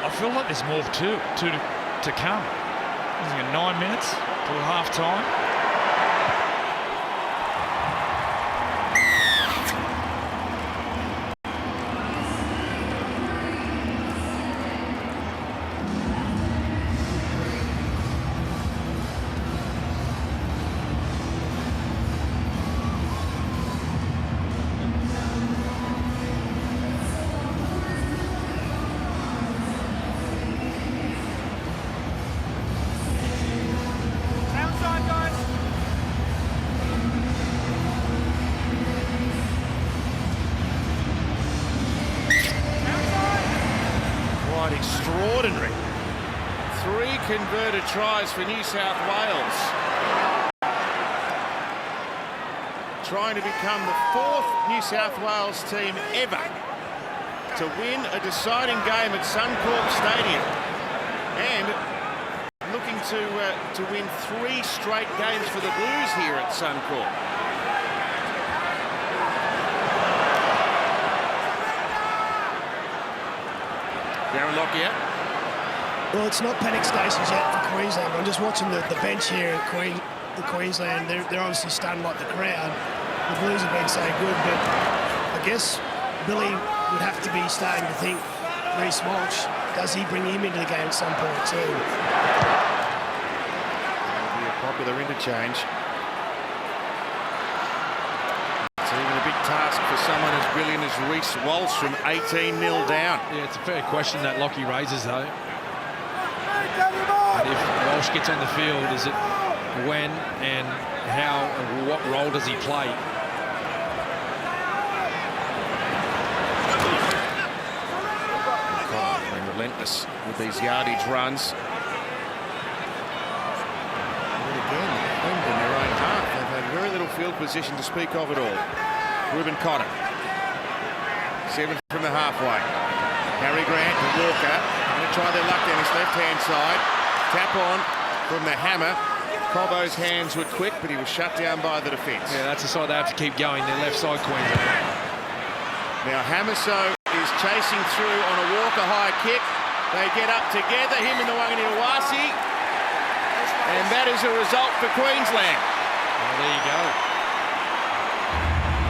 I feel like there's more to come. Is it 9 minutes till half time? Extraordinary. 3 converted tries for New South Wales. Trying to become the 4th New South Wales team ever to win a deciding game at Suncorp Stadium, and looking to win 3 straight games for the Blues here at Suncorp. Darren Lockyer. Well, it's not panic stations yet for Queensland. I'm just watching the bench here at Queensland. They're obviously stunned like the crowd. The Blues have been so good, but I guess Billy would have to be starting to think, Reece Walsh, does he bring him into the game at some point too? That'll be a popular interchange. It's even a big task for someone as brilliant as Reece Walsh from 18-0 down. Yeah, it's a fair question that Lockie raises, though. And if Walsh gets on the field, is it when and how and what role does he play? Been relentless with these yardage runs. And again, in their own half. They've had very little field position to speak of at all. Ruben Cotter. 7 from the halfway. Harry Grant to Walker. Going to try their luck down his left-hand side. Tap on from the hammer. Cobbo's hands were quick, but he was shut down by the defence. Yeah, that's the side they have to keep going, their left side, Queensland. Now Hamiso is chasing through on a Walker high kick. They get up together, him and the Wanginiwasi. And that is a result for Queensland. Well, there you go.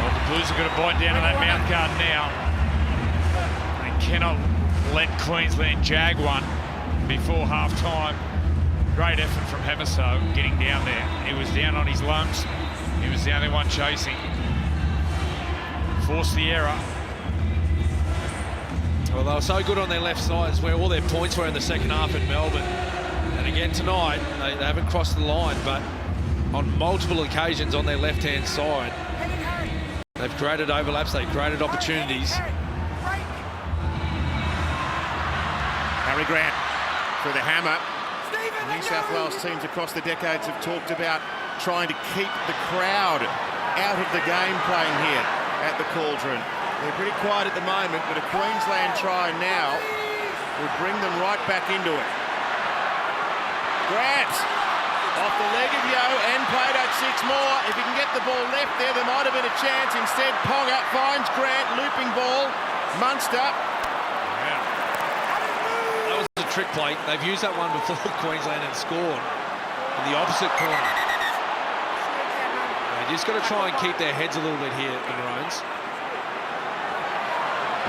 Well, the Blues are going to bite down on that mouth guard now. They cannot let Queensland jag one before half-time. Great effort from Hamiso getting down there. He was down on his lungs. He was the only one chasing. Forced the error. Well, they were so good on their left sides where all their points were in the second half in Melbourne. And again tonight, they haven't crossed the line, but on multiple occasions on their left-hand side, they've created overlaps, they've created opportunities. Harry Grant for the hammer. The New South Wales teams across the decades have talked about trying to keep the crowd out of the game playing here at the Cauldron. They're pretty quiet at the moment, but a Queensland try now would bring them right back into it. Grant off the leg of Yo and played out 6 more. If he can get the ball left there might have been a chance. Instead, Ponga finds Grant, looping ball. Munster. Yeah. That was a trick play. They've used that one before Queensland and scored in the opposite corner. They just got to try and keep their heads a little bit here, the Maroons.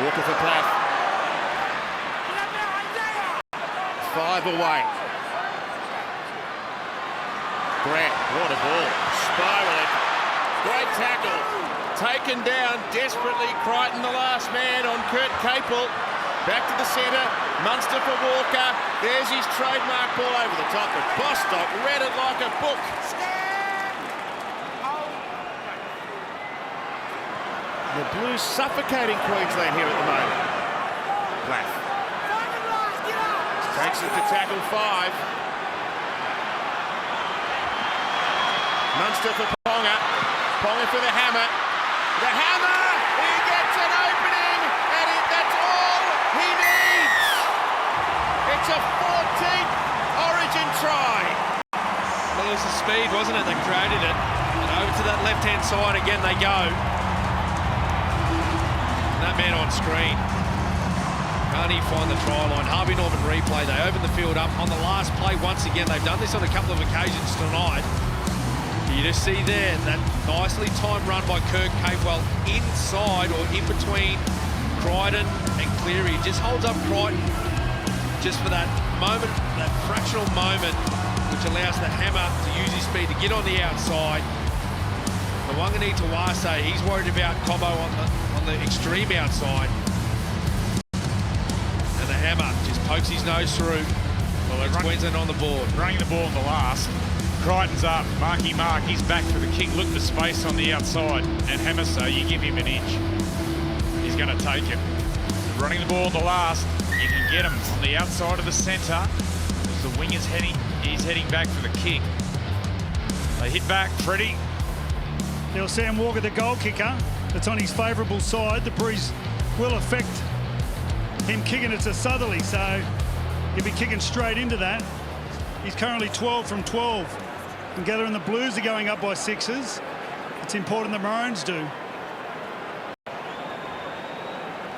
Walker for Plath. 5 away. Grant, what a ball. Spiraling. Great tackle. Taken down desperately. Crichton, the last man on Kurt Capel. Back to the centre. Munster for Walker. There's his trademark ball over the top. But Bostock read it like a book. The Blues suffocating Queensland here at the moment. Plath takes it to tackle 5. Munster for Ponga. Ponga for the hammer. The hammer! He gets an opening, and that's all he needs. It's a 14th Origin try. Well, it was the speed, wasn't it, that created it. And over to that left-hand side again they go. And that man on screen. Can't he find the try line? Harvey Norman replay. They open the field up on the last play once again. They've done this on a couple of occasions tonight. You just see there that nicely timed run by Kirk Capewell inside or in between Crichton and Cleary. Just holds up Crichton just for that moment, that fractional moment, which allows the hammer to use his speed to get on the outside. The Wangani Tawase, he's worried about Cobbo on the extreme outside. And the hammer just pokes his nose through. Well, it's Queensland on the board. Running the ball in the last. Crichton's up, Marky Mark, he's back for the kick. Look for space on the outside. And Hamiso, you give him an inch, he's going to take it. Running the ball in the last, you can get him on the outside of the centre. As the wing is he's heading back for the kick. They hit back, Freddie. Now Sam Walker, the goal kicker, that's on his favourable side. The breeze will affect him kicking it to Southerly, so he'll be kicking straight into that. He's currently 12 from 12. And gathering the Blues are going up by 6s. It's important the Maroons do.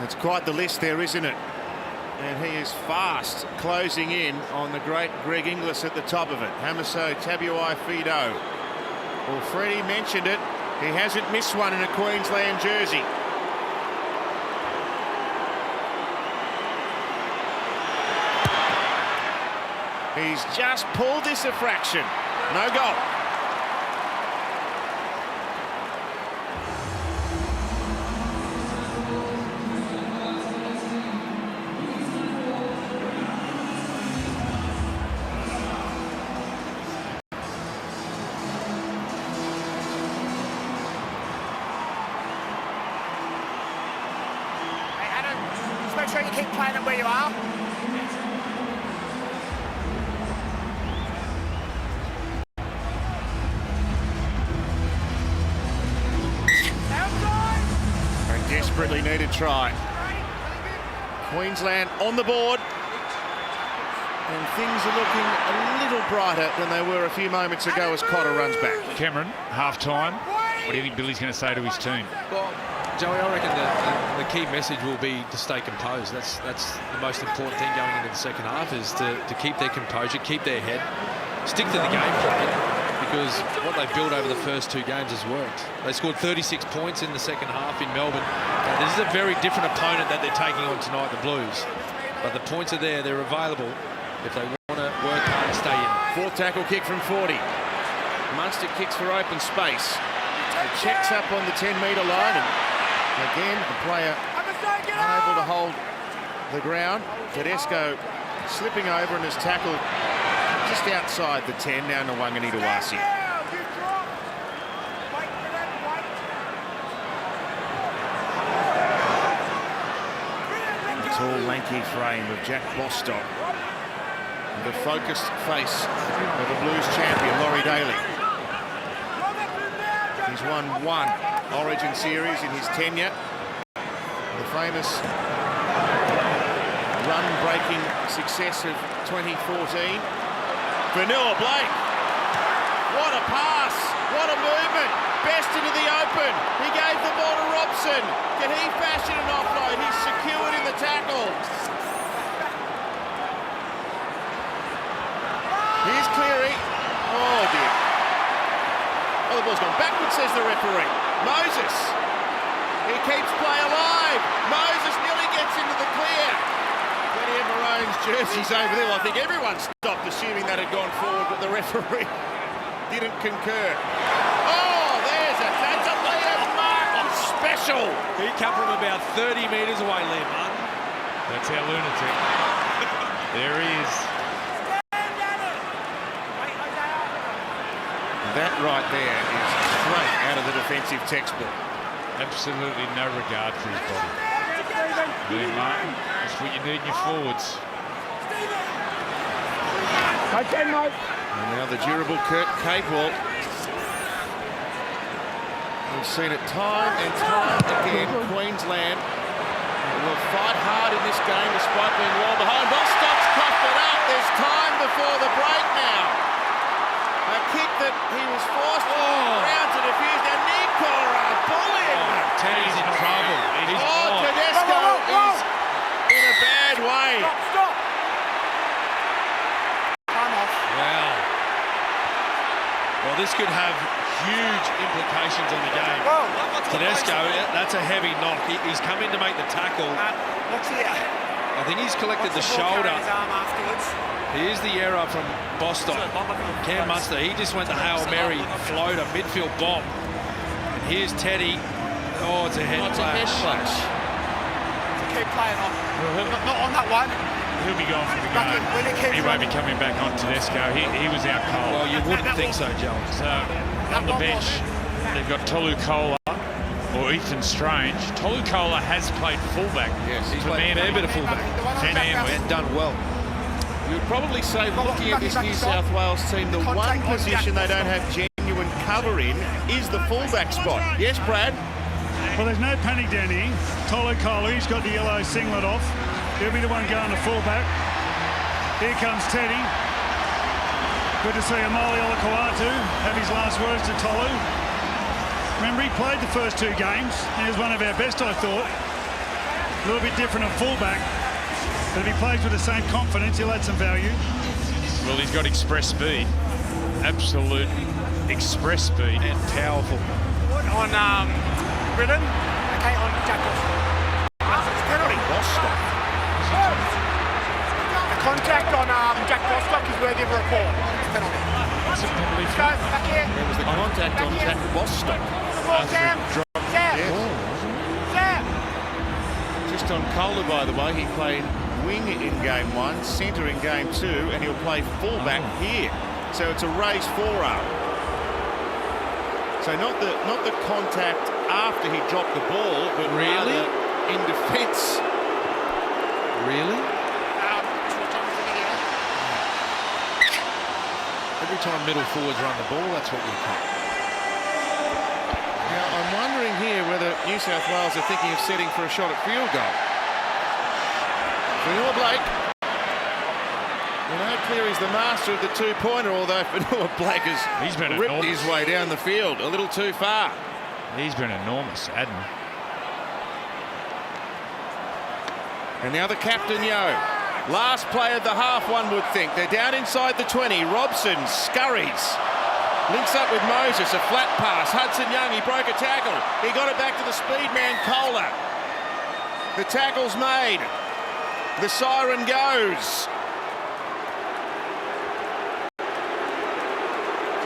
It's quite the list there, isn't it? And he is fast closing in on the great Greg Inglis at the top of it. Hamiso Tabuai Fido. Well, Freddie mentioned it. He hasn't missed one in a Queensland jersey. He's just pulled this a fraction. No goal. Hey, Adam, just make sure you keep playing it where you are. Desperately needed try. Queensland on the board. And things are looking a little brighter than they were a few moments ago as Cotter runs back. Cameron, half-time. What do you think Billy's going to say to his team? Well, Joey, I reckon the key message will be to stay composed. That's the most important thing going into the second half, is to keep their composure, keep their head, stick to the game plan. Because what they've built over the first 2 games has worked. They scored 36 points in the second half in Melbourne. Now, this is a very different opponent that they're taking on tonight, the Blues. But the points are there, they're available if they want to work hard and stay in. 4th tackle kick from 40. Munster kicks for open space. It checks up on the 10-metre line, and again, the player unable to hold the ground. Tedesco slipping over and has tackled just outside the 10, now Nwangani Tawase. The tall, lanky frame of Jack Bostock. And the focused face of the Blues champion, Laurie Daly. He's He's won one Origin series in his tenure. The famous run-breaking success of 2014. Vanilla Blake. What a pass. What a movement. Best into the open. He gave the ball to Robson. Can he fashion an offload? He's secured in the tackle. Here's Cleary. Oh, dear. Oh, the ball's gone backwards, says the referee. Moses. He keeps play alive. Moses nearly gets into the clear. Plenty of Maroons jerseys over there. I think everyone stopped assuming that had gone forward, but the referee didn't concur. Oh, that's a Liam Martin special. He come from about 30 metres away, Liam Martin. That's our lunatic. There he is. That right there is straight out of the defensive textbook. Absolutely no regard for his body. Liam Martin, that's what you need in your forwards. And now the durable Kurt Capewell. We've seen it time and time again. Queensland will fight hard in this game despite being well behind. Bostock's coughed it up. There's time before the break now. A kick that he was forced around to defuse. Now Nikora bullying. Teddy's in trouble. Tedesco is in a bad way. Stop. Well, this could have huge implications on the game. Tedesco, that's a heavy knock. He's come in to make the tackle. What's here? I think he's collected the shoulder. His arm afterwards. Here's the error from Bostock. Cam Munster, he just went the Hail Mary floater, midfield bomb. And here's Teddy. Oh, it's a head clash. Keep playing on. Not on that one. He'll be going for the game. He won't be coming back on Tedesco. He was out cold. Well, you wouldn't think so, Jones. So, on the bench, they've got Tolu Kola or Ethan Strange. Tolu Kola has played fullback. Yes, he's played a fair bit of fullback. And done well. You would probably say, looking at this New South Wales team, the one position they don't have genuine cover in is the fullback spot. Yes, Brad? Well, there's no panic down here. Tolu Kola, he's got the yellow singlet off. He'll be the one going to fullback. Here comes Teddy. Good to see Amali Olakau'atu have his last words to Tolu. Remember, he played the first two games. He was one of our best, I thought. A little bit different at fullback. But if he plays with the same confidence, he'll add some value. Well, he's got express speed. Absolute express speed. And powerful. On Britain, okay, on Jack Bostock. That's a penalty. Bostock. The contact on Jack Bostock is worthy of a report. It's a penalty. That's a penalty. Let's go, back here. There was the contact on Jack Bostock. The ball, Sam. Sam. Just on Kohler, by the way, he played wing in game one, centre in game two, and he'll play fullback here. So it's a raised forearm. So not the contact after he dropped the ball, but Really? in defence. Really? Every time middle forwards run the ball, that's what we call. Now, I'm wondering here whether New South Wales are thinking of setting for a shot at field goal. Vanilla Blake. You know, Cleary's the master of the two-pointer, although Vanilla Blake has ripped his way down the field a little too far. He's been enormous, Adam. And now the captain, Yo. Last play of the half, one would think. They're down inside the 20. Robson scurries. Links up with Moses, a flat pass. Hudson Young, he broke a tackle. He got it back to the speed man, Kohler. The tackle's made. The siren goes.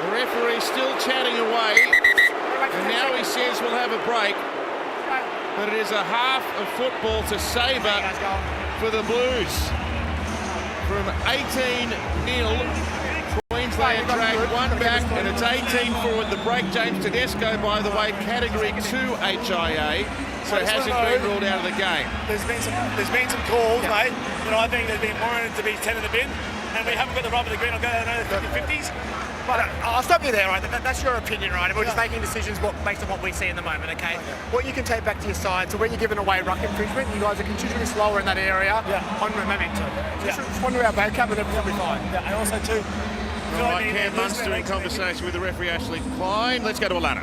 The referee still chatting away. And now he says we'll have a break. But it is a half of football to savour for the Blues. From 18-0, Queensland dragged one back, and it's 18 forward the break. James Tedesco, by the way, Category 2 HIA, so hasn't been ruled out of the game. There's been some calls, mate, that I think there's been warranted to be 10 in the bin, and we haven't got the rub of the green. I'll go another 50-50s. But I'll stop you there, right? That's your opinion, right? And we're just making decisions based on what we see in the moment, okay? What you can take back to your side, so when you're giving away ruck infringement, you guys are considerably slower in that area on momentum. Just respond to our back cap and everything will be fine. Yeah, and also too... All right, Cam Munster in conversation with the referee Ashley Klein. Let's go to Alana.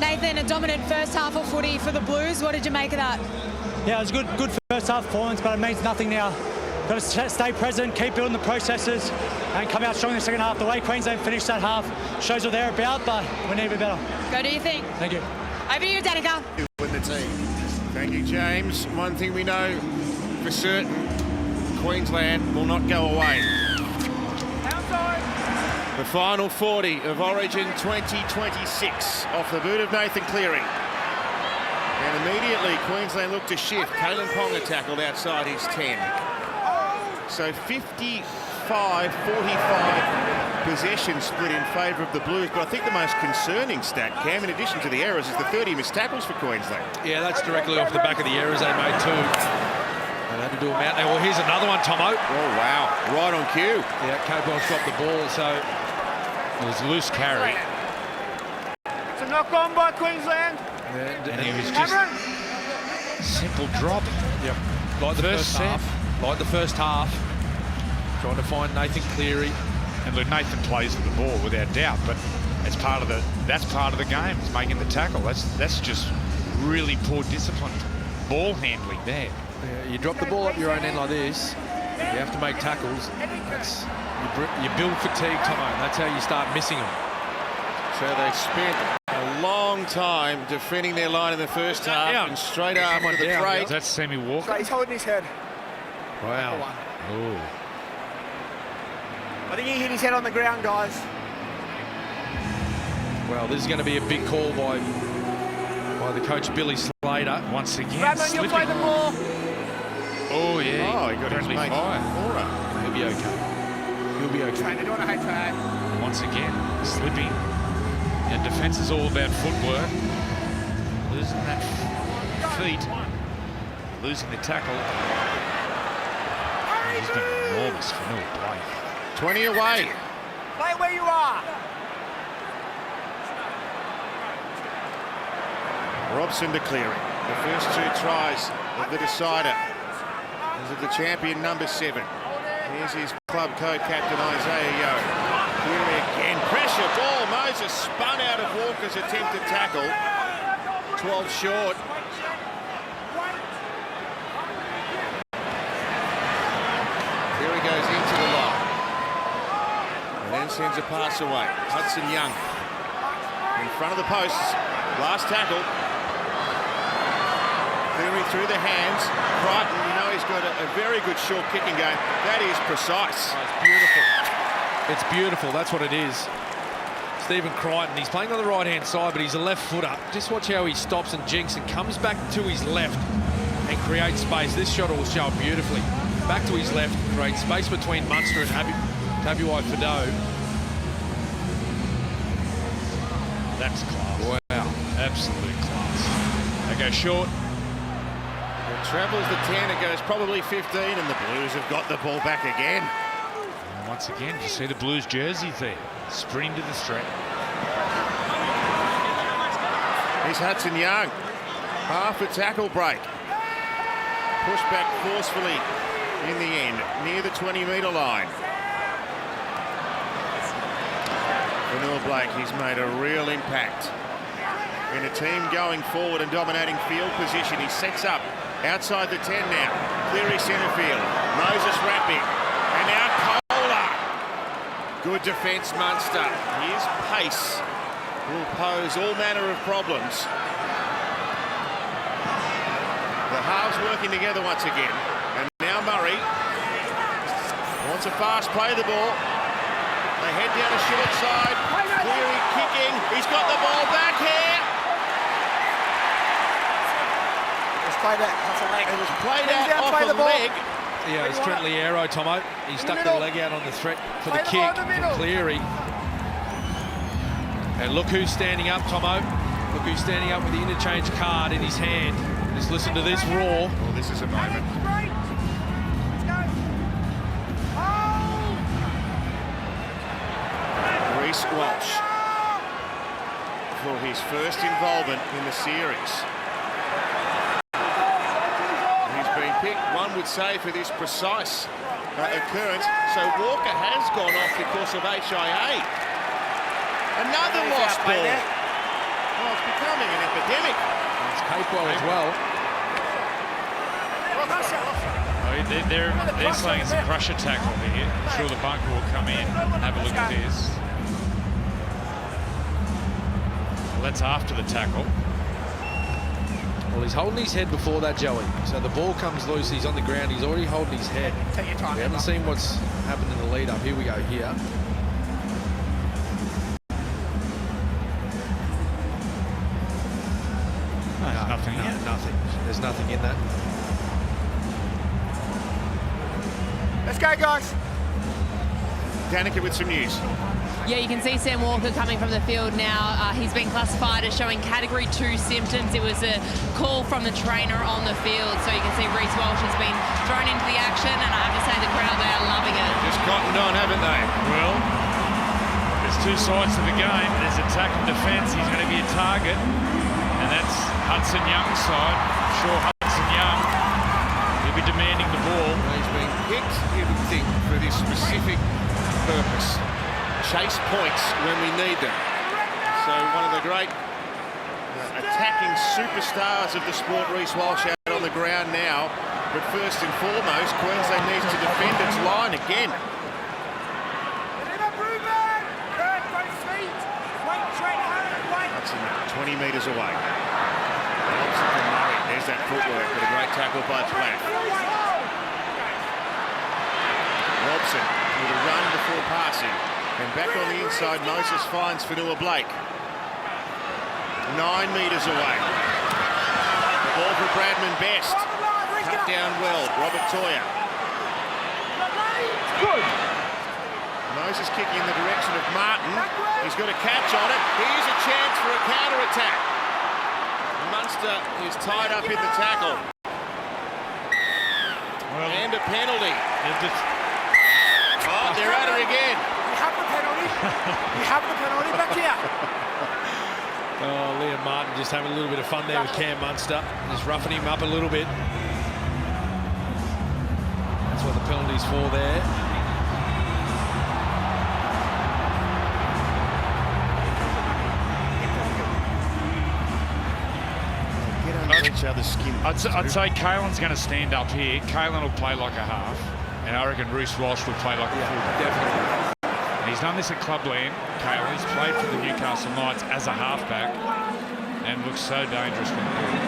Nathan, a dominant first half of footy for the Blues. What did you make of that? Yeah, it was good first half performance, but it means nothing now. Got to stay present, keep building the processes, and come out strong in the second half. The way Queensland finished that half shows what they're about, but we need to be better. Go do your thing. Thank you. Over to you, Danica. Win the team. Thank you, James. One thing we know for certain, Queensland will not go away. The final 40 of Origin 2026 off the boot of Nathan Cleary. And immediately Queensland looked to shift. Kalen Ponga tackled outside his 10. So 55-45 possession split in favour of the Blues. But I think the most concerning stat, Cam, in addition to the errors, is the 30 missed tackles for Queensland. Yeah, that's directly off the back of the errors they made too. They had to do them out there. Well, here's another one, Tomo. Oh, wow. Right on cue. Yeah, Cobell's dropped the ball, so it was loose carry. It's a knock on by Queensland. And he was just simple drop. Yep. Like the first half. Like the first half. Trying to find Nathan Cleary. And look, Nathan plays with the ball without doubt, but that's part of the game. It's making the tackle. That's just really poor discipline. Ball handling there. Yeah, you drop the ball up your own end like this, you have to make tackles. You build fatigue, Tomo, and that's how you start missing them. So they spent a long time defending their line in the first half and straight after the break. That's Sammy Walker. He's holding his head. Wow. Oh. I think he hit his head on the ground, guys. Well, this is going to be a big call by the coach, Billy Slater. Once again, Bradman, you'll play the ball. Oh, yeah. Oh, he got his mate. He'll be okay. He'll be okay. They're doing a hate tag. Once again, slipping. And defence is all about footwork. Losing that feet. Losing the tackle. He's been enormous for no play. 20 away. Play where you are. Robson to Cleary. The first two tries of the decider. Is of the champion number 7. Here's his club co-captain Isaiah Yeo. Cleary again. Pressure ball. Moses spun out of Walker's attempted tackle. 12 short. Cleary goes into the line. And then sends a pass away. Hudson Young in front of the posts. Last tackle. Cleary through the hands. Crichton, you know he's got a very good short kicking game. That is precise. Oh, it's beautiful. It's beautiful, that's what it is. Stephen Crichton, he's playing on the right-hand side, but he's a left footer. Just watch how he stops and jinks and comes back to his left and creates space. This shot will show beautifully. Back to his left, creates space between Munster and Tabuai Fidow. That's class. Wow. Absolute class. They go short. It travels the 10, it goes probably 15, and the Blues have got the ball back again. And once again, you see the Blues jerseys there. Sprinting to the strap. Here's Hudson Young. Half a tackle break. Pushed back forcefully in the end, near the 20-metre line. Vanilla Blake, he's made a real impact in a team going forward and dominating field position. He sets up outside the 10 now. Cleary centre field. Moses Ratby. And now Kohler. Good defence, Munster. His pace will pose all manner of problems. The halves working together once again. And now Murray wants a fast play the ball. They head down a short side. Cleary kicking. He's got the ball back here. Played out off a leg. It was played out off a leg. Yeah, it's Trent Liero, Tomo. He stuck the leg out on the threat for the kick for Cleary. And look who's standing up, Tomo. Look who's standing up with the interchange card in his hand. Just listen to this roar. Oh, this is a moment. Reece his first involvement in the series. He's been picked, one would say, for this precise occurrence. So Walker has gone off because of HIA. Another lost ball. Well, it's becoming an epidemic. It's Capewell as well. They're saying it's a crusher tackle here. I'm sure the bunker will come in and have a look at this. Well, that's after the tackle. Well, he's holding his head before that, Joey. So the ball comes loose, he's on the ground, he's already holding his head. Take your time. We haven't seen what's happened in the lead-up. Here we go, here. There's nothing in it. Nothing. There's nothing in that. Let's go, guys. Danica with some news. Yeah, you can see Sam Walker coming from the field now. He's been classified as showing Category 2 symptoms. It was a call from the trainer on the field. So you can see Reece Walsh has been thrown into the action, and I have to say the crowd, they are loving it. Just cottoned on, haven't they? Well, there's two sides to the game. There's attack and defence. He's going to be a target, and that's Hudson Young's side. I'm sure Hudson Young will be demanding the ball. He's been picked, you would think, for this specific purpose. Chase points when we need them. So one of the great attacking superstars of the sport, Reece Walsh, out on the ground now. But first and foremost, Queensland needs to defend its line again. Hudson 20 metres away. Robson from Murray. There's that footwork with a great tackle by Platt. Robson with a run before passing. And back on the inside, Moses finds Fanua Blake. 9 metres away. The ball for Bradman Best. Cut down well. Robert Toya. Good. Moses kicking in the direction of Martin. He's got a catch on it. Here's a chance for a counter-attack. Munster is tied up in the tackle. Well, and a penalty. Oh, they're at it again. You have the penalty back here. Oh, Liam Martin just having a little bit of fun there with Cam Munster. Just roughing him up a little bit. That's what the penalty's for there. Get under each other's skin. I'd say Kalen's going to stand up here. Kalen will play like a half. And I reckon Reece Walsh will play like a fullback. Definitely. He's done this at Clubland, Kalen. He's played for the Newcastle Knights as a halfback and looks so dangerous with the ball.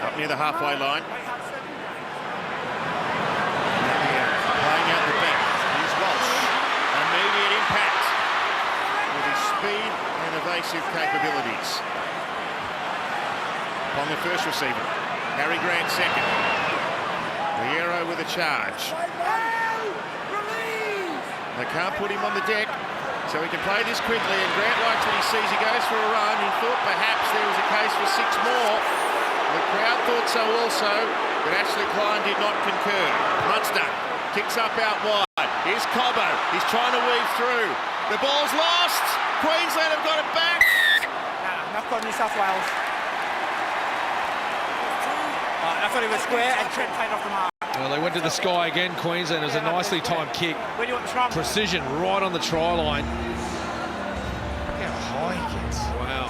Up near the halfway line. Playing out the back. Here's Walsh. Immediate impact with his speed and evasive capabilities. On the first receiver. Harry Grant second. Liero with a charge. They can't put him on the deck, so he can play this quickly, and Grant likes what he sees. He goes for a run. He thought perhaps there was a case for 6 more. The crowd thought so also, but Ashley Klein did not concur. Munster kicks up out wide. Here's Cobbo. He's trying to weave through. The ball's lost. Queensland have got it back. Knock on New South Wales. I thought he was square and Trent played off the mark. Well, they went to the sky again, Queensland. It was a nicely timed kick. Where do you want the try? Precision right on the try line. Look how high he gets. Wow.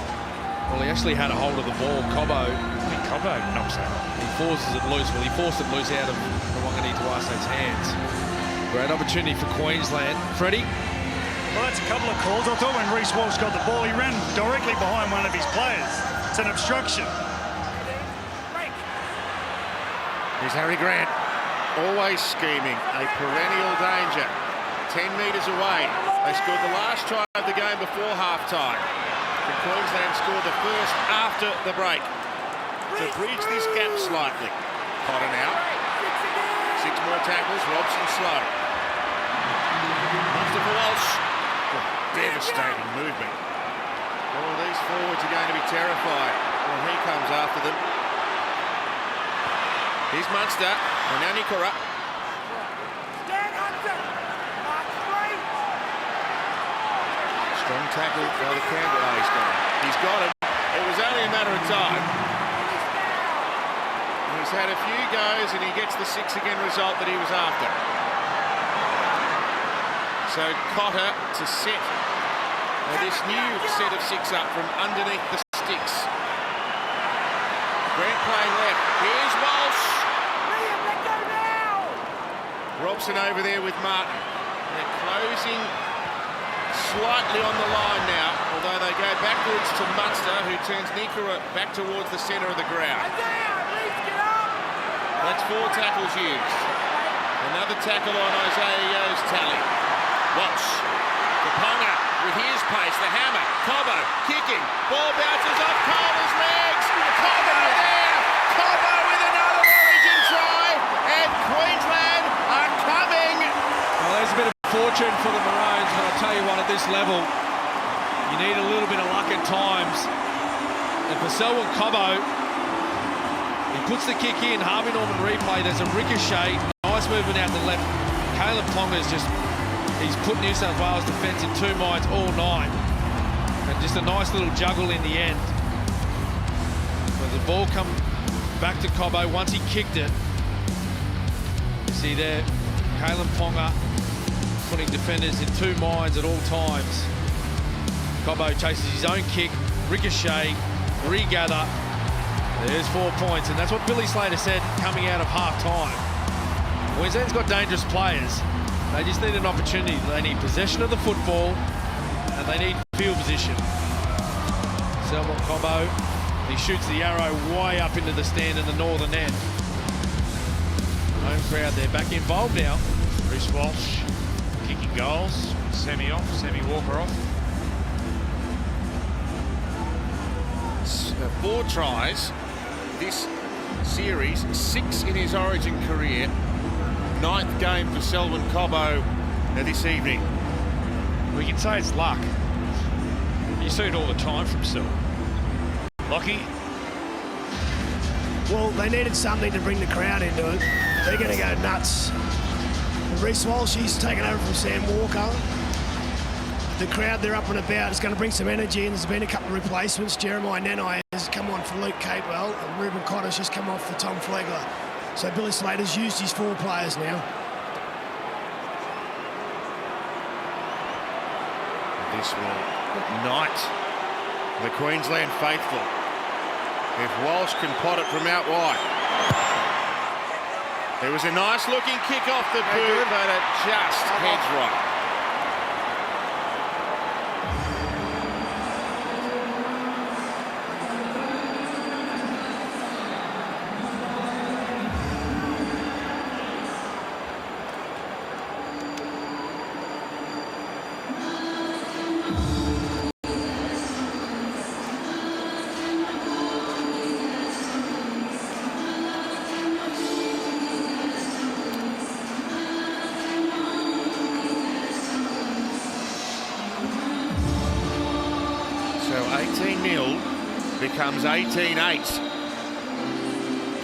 Well, he actually had a hold of the ball. Cobbo. I think Cobbo knocks that off. He forces it loose. Well, he forced it loose out of Whanganui-Tuasa's hands. Great opportunity for Queensland. Freddie? Well, that's a couple of calls. I thought when Reece Walsh got the ball, he ran directly behind one of his players. It's an obstruction. Here's Harry Grant, always scheming, a perennial danger. 10 metres away. They scored the last try of the game before half-time. And Queensland scored the first after the break. To bridge this gap slightly. Potter now. 6 more tackles, Robson slow. Munster for Walsh. Oh, devastating movement. All these forwards are going to be terrified when he comes after them. Here's Munster, and now Nikora. Strong tackle by the Canberra. Oh, he's got it. It was only a matter of time. He's had a few goes and he gets the 6 again result that he was after. So Cotter to set this new set of 6 up from underneath the sticks. Grant playing left. Here's Walsh. Robson over there with Martin. They're closing slightly on the line now, although they go backwards to Munster, who turns Nikora back towards the centre of the ground. That's 4 tackles used. Another tackle on Isaiah Yeo's tally. Walsh, the Ponga with his pace, the hammer, Cobbo kicking, ball bounces off Calder's legs, Cobbo there, Cobbo with another Origin try, and Queensland are coming. Well, there's a bit of fortune for the Maroons, but I'll tell you what, at this level, you need a little bit of luck at times. And for Selwyn Cobbo, he puts the kick in, Harvey Norman replay, there's a ricochet, nice movement out the left. Caleb Ponga's he's put New South Wales defence in 2 minds all night. And just a nice little juggle in the end. But the ball come back to Cobbo once he kicked it. You see there, Caleb Ponga putting defenders in 2 minds at all times. Cobbo chases his own kick, ricochet, regather. There's 4 points, and that's what Billy Slater said coming out of half-time. Queensland's got dangerous players. They just need an opportunity. They need possession of the football, and they need field position. Selwyn Cobbo, he shoots the arrow way up into the stand in the northern end. Home crowd, they're back involved now. Reece Walsh kicking goals. Semi off, Semi Walker off. 4 tries this series, 6 in his Origin career. 9th game for Selwyn Cobbo this evening. We can say it's luck. You see it all the time from Selwyn. Lockie. Well, they needed something to bring the crowd into it. They're going to go nuts. Reece Walsh, he's taken over from Sam Walker. The crowd, they're up and about. It's going to bring some energy, and there's been a couple of replacements. Jeremiah Nanai has come on for Luke Capewell, and Ruben Cotter's just come off for Tom Flegler. So Billy Slater's used his 4 players now. This will ignite the Queensland faithful. If Walsh can pot it from out wide. There was a nice looking kick off the boot, but it just heads right. Becomes 18-8.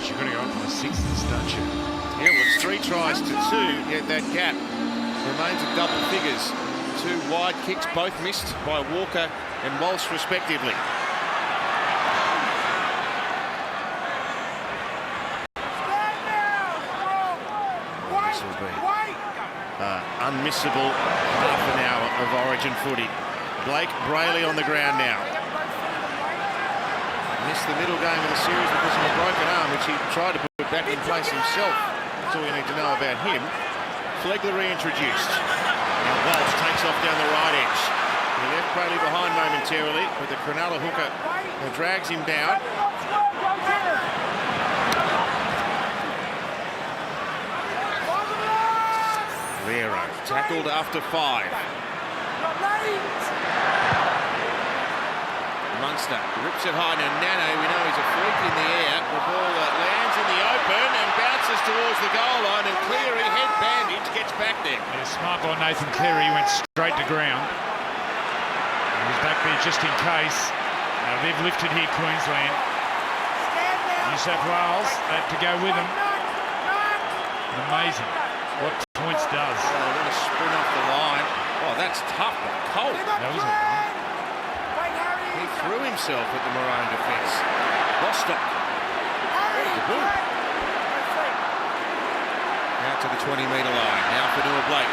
You've got to go on for a 6th, don't you? Yeah, well, it's 3 tries to 2, yet that gap remains at double figures. 2 wide kicks, both missed by Walker and Walsh, respectively. This will be unmissable half an hour of Origin footy. Blake Brayley on the ground now. Missed the middle game of the series because of a broken arm, which he tried to put back in place himself. That's all you need to know about him. Flegler reintroduced. Now Walsh takes off down the right edge. He left Brayley behind momentarily, but the Cronulla hooker drags him down. Lero tackled after 5. Munster rips it high. Now Nano, we know he's a freak in the air. The ball lands in the open and bounces towards the goal line, and Cleary, head bandage, gets back there. Yeah, smart by Nathan Cleary, he went straight to ground. He was back there just in case. Now they've lifted here, Queensland. New South Wales, they have to go with them. Amazing what points does. They're going to sprint off the line. Oh, that's tough, but cold. That was a run. He threw himself at the Maroon defence. Rostock. The boot. Out to the 20-metre line. Now for Noah Blake.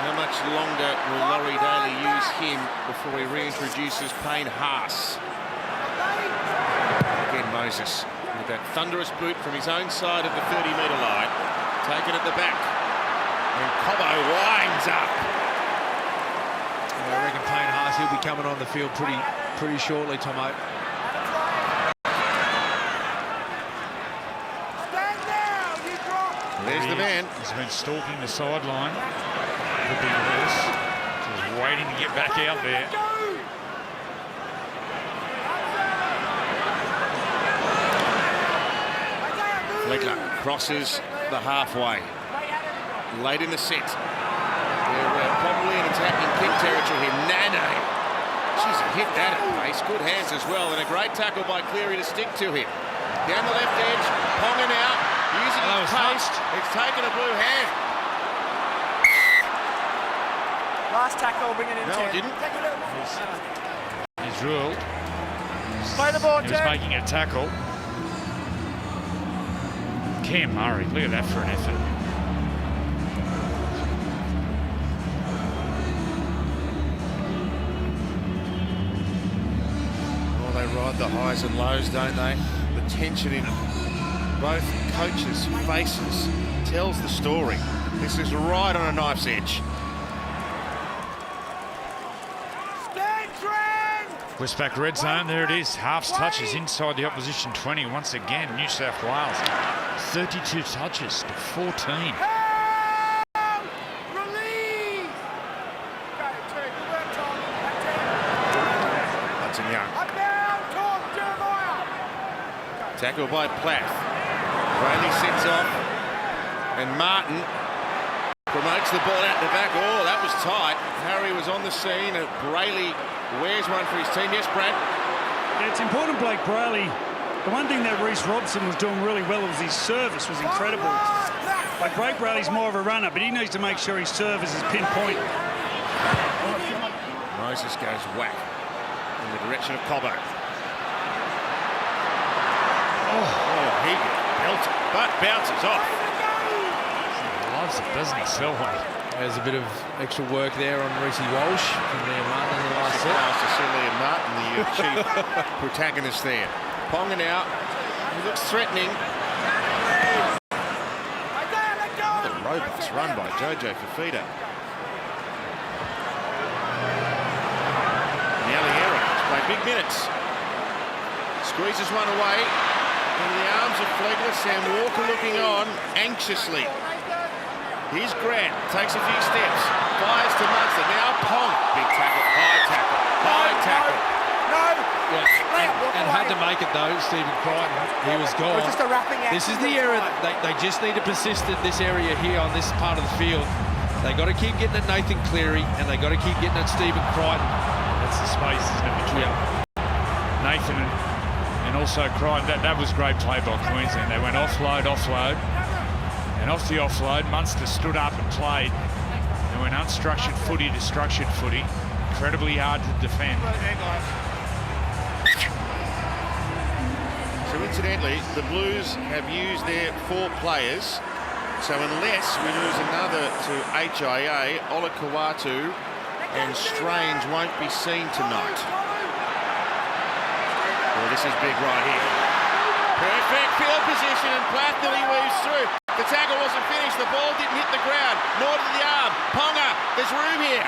How much longer will Laurie Daly use him before he reintroduces Payne Haas? Again, Moses with that thunderous boot from his own side of the 30-metre line. Taken at the back. And Cobbo winds up. I reckon Payne Haas, he'll be coming on the field pretty shortly, Tomo. There's the man. He's been stalking the sideline. The big horse. Just waiting to get back out there. Flegler crosses the halfway. Late in the set. They're probably in attacking kick territory here. Nane. She's hit that at pace. Good hands as well. And a great tackle by Cleary to stick to him. Down the left edge. Ponga now. Using his pace. It's taken a blue hand. Last tackle, bring it in. No, it didn't. He's ruled. Play the ball, He was making a tackle. Cam Murray, look at that for an effort. Oh, they ride the highs and lows, don't they? The tension in both coaches' faces tells the story. This is right on a knife's edge. Westpac red zone, there it is. Half's touches inside the opposition 20 once again. New South Wales, 32 touches to 14. Hudson Young. Tackle by Plath. Brayley sets off. And Martin promotes the ball out the back. Oh, that was tight. Harry was on the scene. Brayley wears one for his team. Yes, Brad? Yeah, it's important, Blake Brayley. The one thing that Reece Robson was doing really well was his service was incredible. Like Blake Brayley's more of a runner, but he needs to make sure his service is pinpoint. Moses goes whack in the direction of Cobbo. Oh, he belts it, but bounces off. Loves it, doesn't he, Selway? There's a bit of extra work there on Reece Walsh from Liam Martin in the last set. Nice to see Liam Martin, the chief protagonist there. Ponga now. He looks threatening. Another robust run by Jojo Fafita. Nialiera has played big minutes. Squeezes one away. In the arms of Flegler, Sam Walker looking on anxiously. Here's Grant, takes a few steps, fires to Munster, now Pong. Big tackle, high tackle. No! Yeah, and had to make it though, Stephen Crichton. He was gone. Just a wrapping action. This is the area, they just need to persist at this area here on this part of the field. They got to keep getting at Nathan Cleary and they got to keep getting at Stephen Crichton. That's the space, isn't it, between Nathan and also Crichton. That was great play by Queensland. They went offload. And off the offload, Munster stood up and played. They went unstructured footy to structured footy. Incredibly hard to defend. So incidentally, the Blues have used their 4 players. So unless we lose another to HIA, Olakawatu and Strange won't be seen tonight. Well, this is big right here. Perfect field position and Plath nearly weaves through. The tackle wasn't finished. The ball didn't hit the ground, nor did the arm. Ponga, there's room here.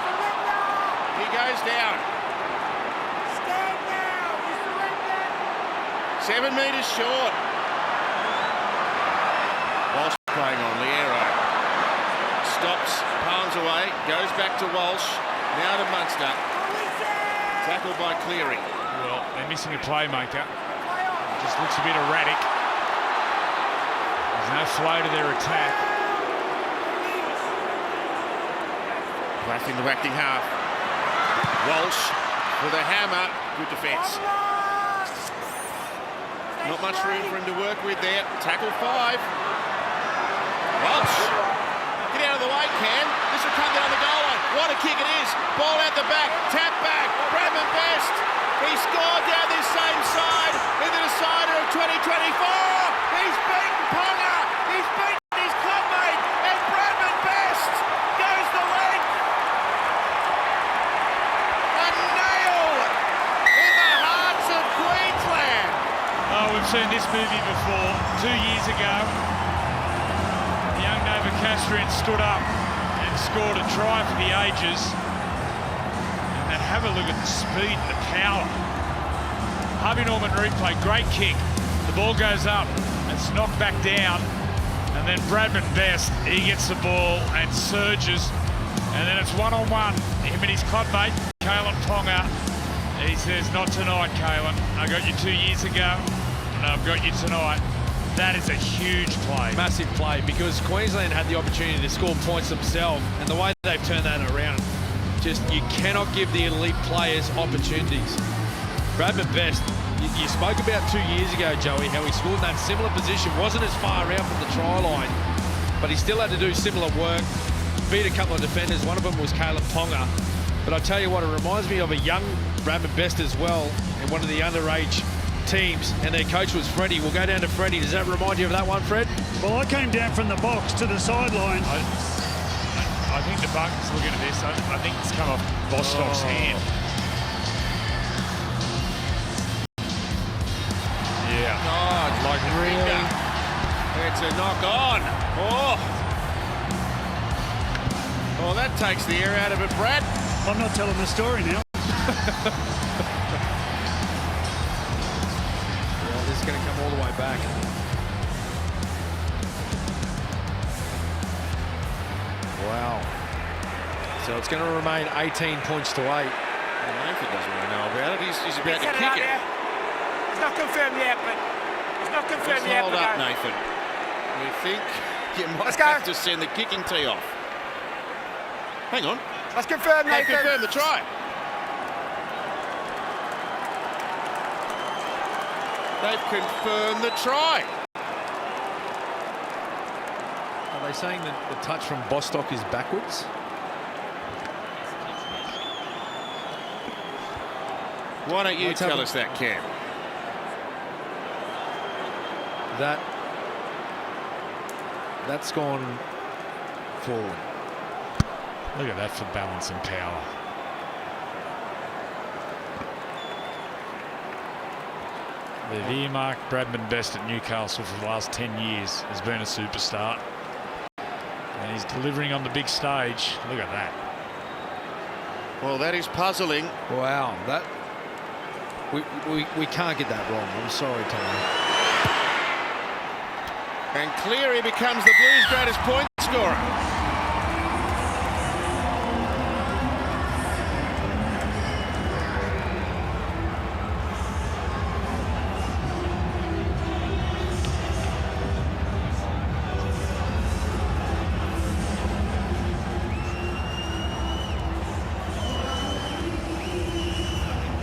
He goes down. 7 metres short. Walsh playing on Liero. Stops, palms away, goes back to Walsh. Now to Munster. Tackled by Cleary. Well, they're missing a playmaker. It just looks a bit erratic. There's no flow to their attack. Plath in the acting half. Walsh with a hammer. Good defence. Not much room for him to work with there. Tackle 5. Walsh. Get out of the way, Cam. This will come down the goal line. What a kick it is. Ball out the back. Tap back. Bradman Best. He scored down this same side in the decider of 2024. He's beaten Ponga. He's beaten his clubmate. And Bradman Best goes the length. A nail in the hearts of Queensland. Oh, we've seen this movie before. 2 years ago, the young Novocastrian stood up and scored a try for the ages. And have a look at the speed and the power. Harvey Norman replay, great kick. The ball goes up, it's knocked back down, and then Bradman Best, he gets the ball and surges, and then it's one-on-one. Him and his clubmate, Kalen Ponga. He says, not tonight, Kalen. I got you 2 years ago, and I've got you tonight. That is a huge play. Massive play, because Queensland had the opportunity to score points themselves, and the way they've turned that around, just you cannot give the elite players opportunities. Bradman Best, you spoke about 2 years ago, Joey, how he scored in that similar position, wasn't as far out from the try line, but he still had to do similar work, beat a couple of defenders. One of them was Caleb Ponga. But I tell you what, it reminds me of a young Bradman Best as well, in one of the underage teams, and their coach was Freddie. We'll go down to Freddie. Does that remind you of that one, Fred? Well, I came down from the box to the sideline. I think the bucket's looking at this. I think it's come off Bostock's hand. Yeah. God, like really? It's a knock on. Oh, that takes the air out of it, Brad. I'm not telling the story now. Well, this is going to come all the way back. Wow. So it's going to remain 18 points to 8. Well, Nathan doesn't really know about it. He's about to kick it. It's not confirmed yet, but it's not confirmed yet. Hold up, Nathan. We think you might have to send the kicking tee off. Hang on. Let's confirm, Nathan. They've confirmed the try. They've confirmed the try. Are they saying that the touch from Bostock is backwards? Why don't you tell us that, Cam? That's gone forward. Look at that for balance and power. They've earmarked Bradman Best at Newcastle for the last 10 years as being a superstar. And he's delivering on the big stage. Look at that. Well, that is puzzling. Wow, that we can't get that wrong. I'm sorry, Tommy. And Cleary becomes the Blues' greatest point scorer.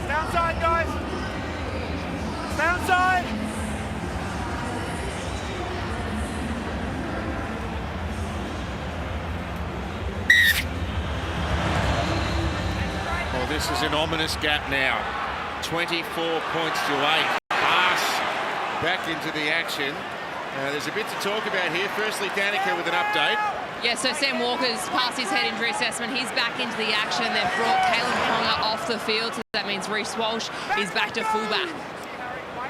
Downside, guys. Downside. Well, this is an ominous gap now. 24 points to 8. Pass back into the action. There's a bit to talk about here. Firstly, Danica with an update. Yeah, so Sam Walker's passed his head injury assessment. He's back into the action. They've brought Kalen Ponga off the field, so that means Reece Walsh is back to fullback.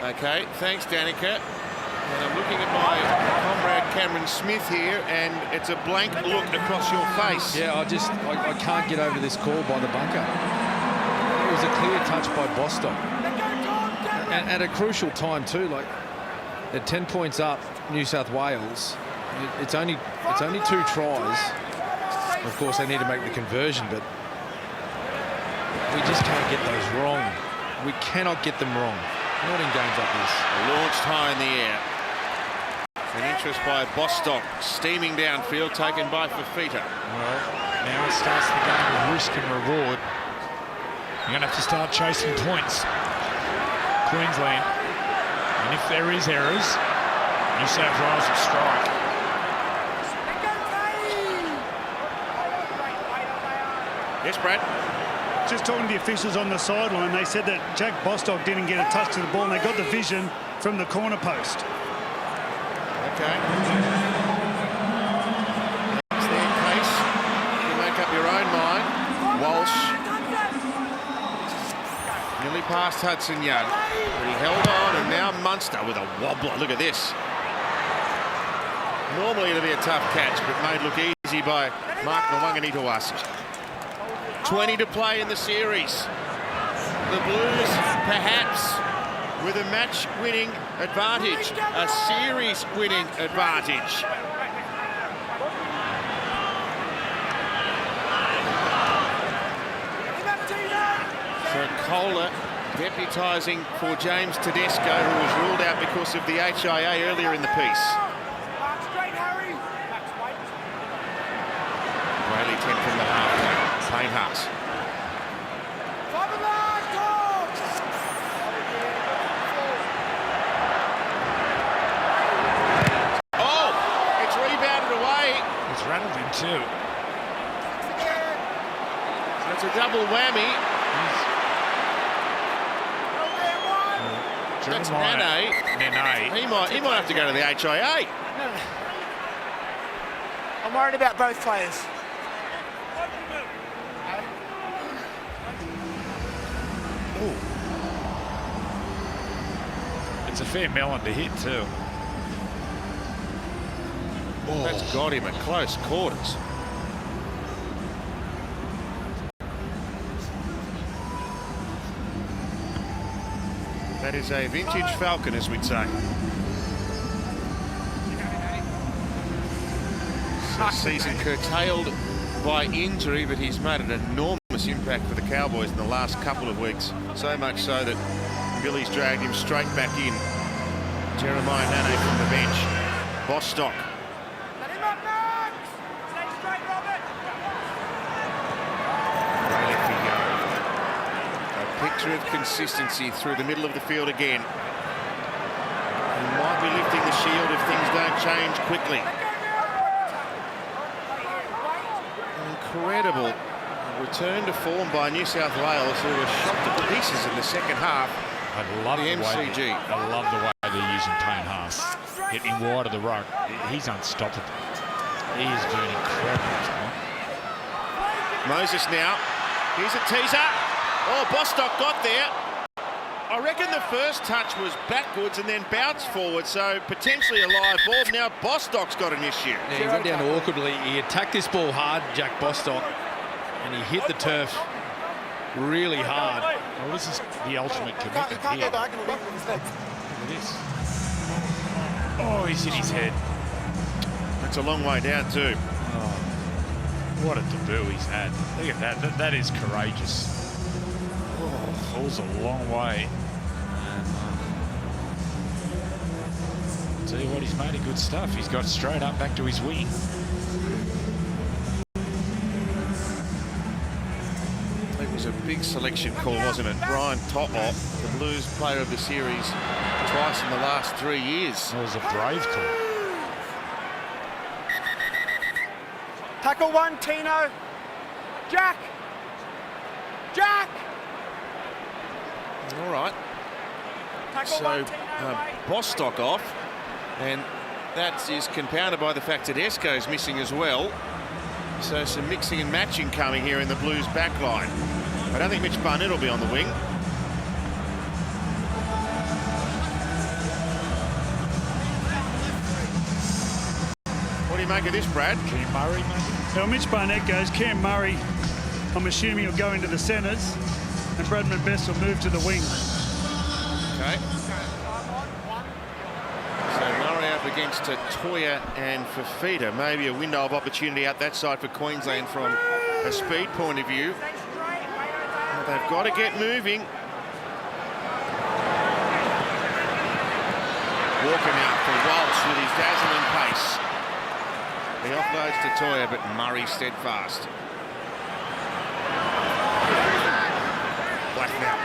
Okay, thanks, Danica. And I'm looking at my comrade Cameron Smith here, and it's a blank look across your face. Yeah, I can't get over this call by the bunker. It was a clear touch by Bostock. And at a crucial time too, like at 10 points up, New South Wales. It's only 2 tries. Of course, they need to make the conversion, but we just can't get those wrong. We cannot get them wrong. Not in games like this. Launched high in the air. An interest by Bostock, steaming downfield, taken by Fafita. Well, now it starts the game of risk and reward. You're going to have to start chasing points. Queensland. And if there is errors, New South Wales will strike. Yes, Brad. Just talking to the officials on the sideline, they said that Jack Bostock didn't get a touch to the ball, and they got the vision from the corner post. Okay. That's their case. You make up your own mind. Walsh nearly past Hudson Young, but he held on, and now Munster with a wobbler. Look at this. Normally it'll be a tough catch, but made look easy by Mark Mwanganitawasa. 20 to play in the series. The Blues, perhaps, with a match-winning advantage, a series-winning advantage. So Kohler deputising for James Tedesco, who was ruled out because of the HIA earlier in the piece. Bradley 10 from the half. Payne Haas. Oh, it's rebounded away. It's rattled him too. So it's a double whammy. That's Nene. He might have to go to the HIA. I'm worried about both players. It's a fair melon to hit too. That's got him at close quarters. That is a vintage Falcon, as we'd say. Season curtailed by injury, but he's made an enormous impact for the Cowboys in the last couple of weeks. So much so that Billy's dragged him straight back in. Jeremiah Nene from the bench. Bostock. A picture of consistency through the middle of the field again. He might be lifting the shield if things don't change quickly. Incredible return to form by New South Wales, who were shot to pieces in the second half. I love the MCG. I love the way they're using Payne Haas, hitting wide of the ruck. He's unstoppable. He is doing incredible. Moses now. Here's a teaser. Oh, Bostock got there. I reckon the first touch was backwards and then bounced forward, so potentially a live ball. Now Bostock's got an issue. Yeah, he went down awkwardly. He attacked this ball hard, Jack Bostock, and he hit the turf really hard. Well, this is the ultimate commitment here. Look at this. Oh, he's hit his head. That's a long way down too. Oh, what a debut he's had. Look at that. That is courageous. Oh, falls a long way. Tell you what, he's made a good stuff. He's got straight up back to his wing. It was a big selection call, wasn't it? Brian To'o, the Blues player of the series twice in the last 3 years. That was a brave call. Tackle one, Tino. Jack! Jack! All right. So Bostock off, and that is compounded by the fact that Esco's missing as well. So some mixing and matching coming here in the Blues back line. I don't think Mitch Barnett will be on the wing. What do you make of this, Brad? Cam Murray, maybe? Now, Mitch Barnett goes. Cam Murray, I'm assuming he'll go into the centres, and Bradman Best will move to the wing. Okay. So Murray up against Toya and Fafita. Maybe a window of opportunity out that side for Queensland from a speed point of view. Well, they've got to get moving. Walker now for Walsh with his dazzling pace. He offloads to Toya, but Murray steadfast. Black now.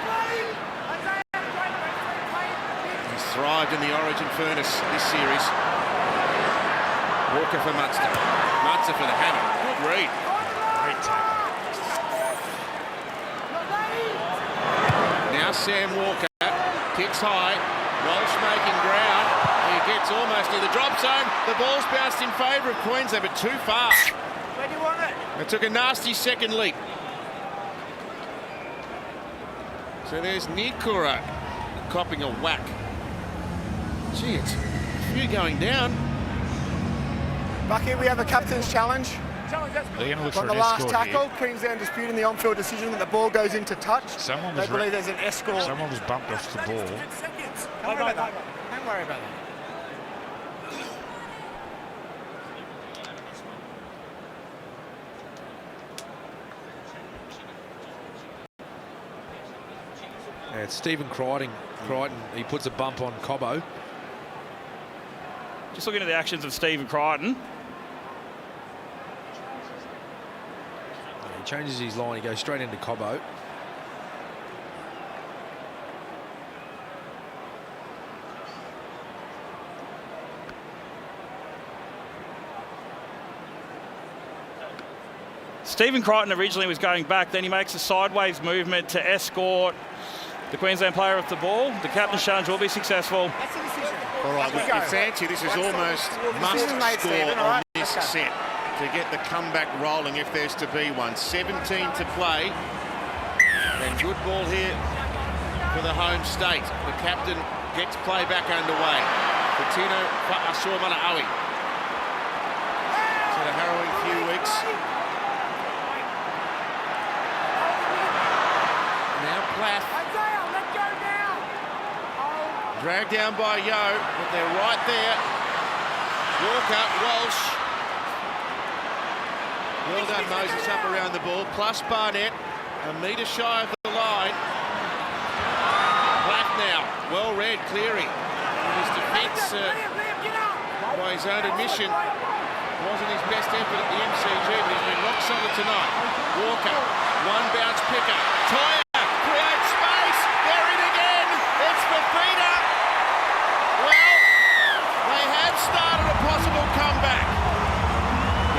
He's thrived in the Origin furnace this series. Walker for Munster. Munster for the hammer. Good read. Great tackle. Now Sam Walker kicks high. Walsh making ground. He gets almost near the drop zone. The ball's bounced in favour of Queensland, but too far. Where do you want it? It took a nasty second leap. So there's Nikura copping a whack. Gee, it's a few going down. Bucky, we have a captain's challenge. They're going to look On for the an last escort tackle, here. Queensland disputing the on-field decision that the ball goes into touch. Someone They was believe there's an escort. Someone was bumped off the ball. Don't worry about that. Don't worry about that. Yeah, it's Stephen Crichton. He puts a bump on Cobbo. Just looking at the actions of Stephen Crichton. He changes his line. He goes straight into Cobbo. Stephen Crichton originally was going back, then he makes a sideways movement to escort the Queensland player off the ball. The captain's challenge will be successful. That's the decision. All right, with Fancy, this is almost must score on this set to get the comeback rolling if there's to be one. 17 to play. And good ball here for the home state. The captain gets play back underway. Patino Fa'asuamana-Aui. It's had a harrowing few weeks. Now Plath. Dragged down by Yo, but they're right there. Walker, Walsh. Well done, Moses, up around the ball. Plus Barnett, a metre shy of the line. Plath now, well read, Cleary. His defence, by his own admission, wasn't his best effort at the MCG, but he's been rock solid tonight. Walker, one bounce picker. Toya creates space. They're in again. It's Fafita. Well, they have started a possible comeback.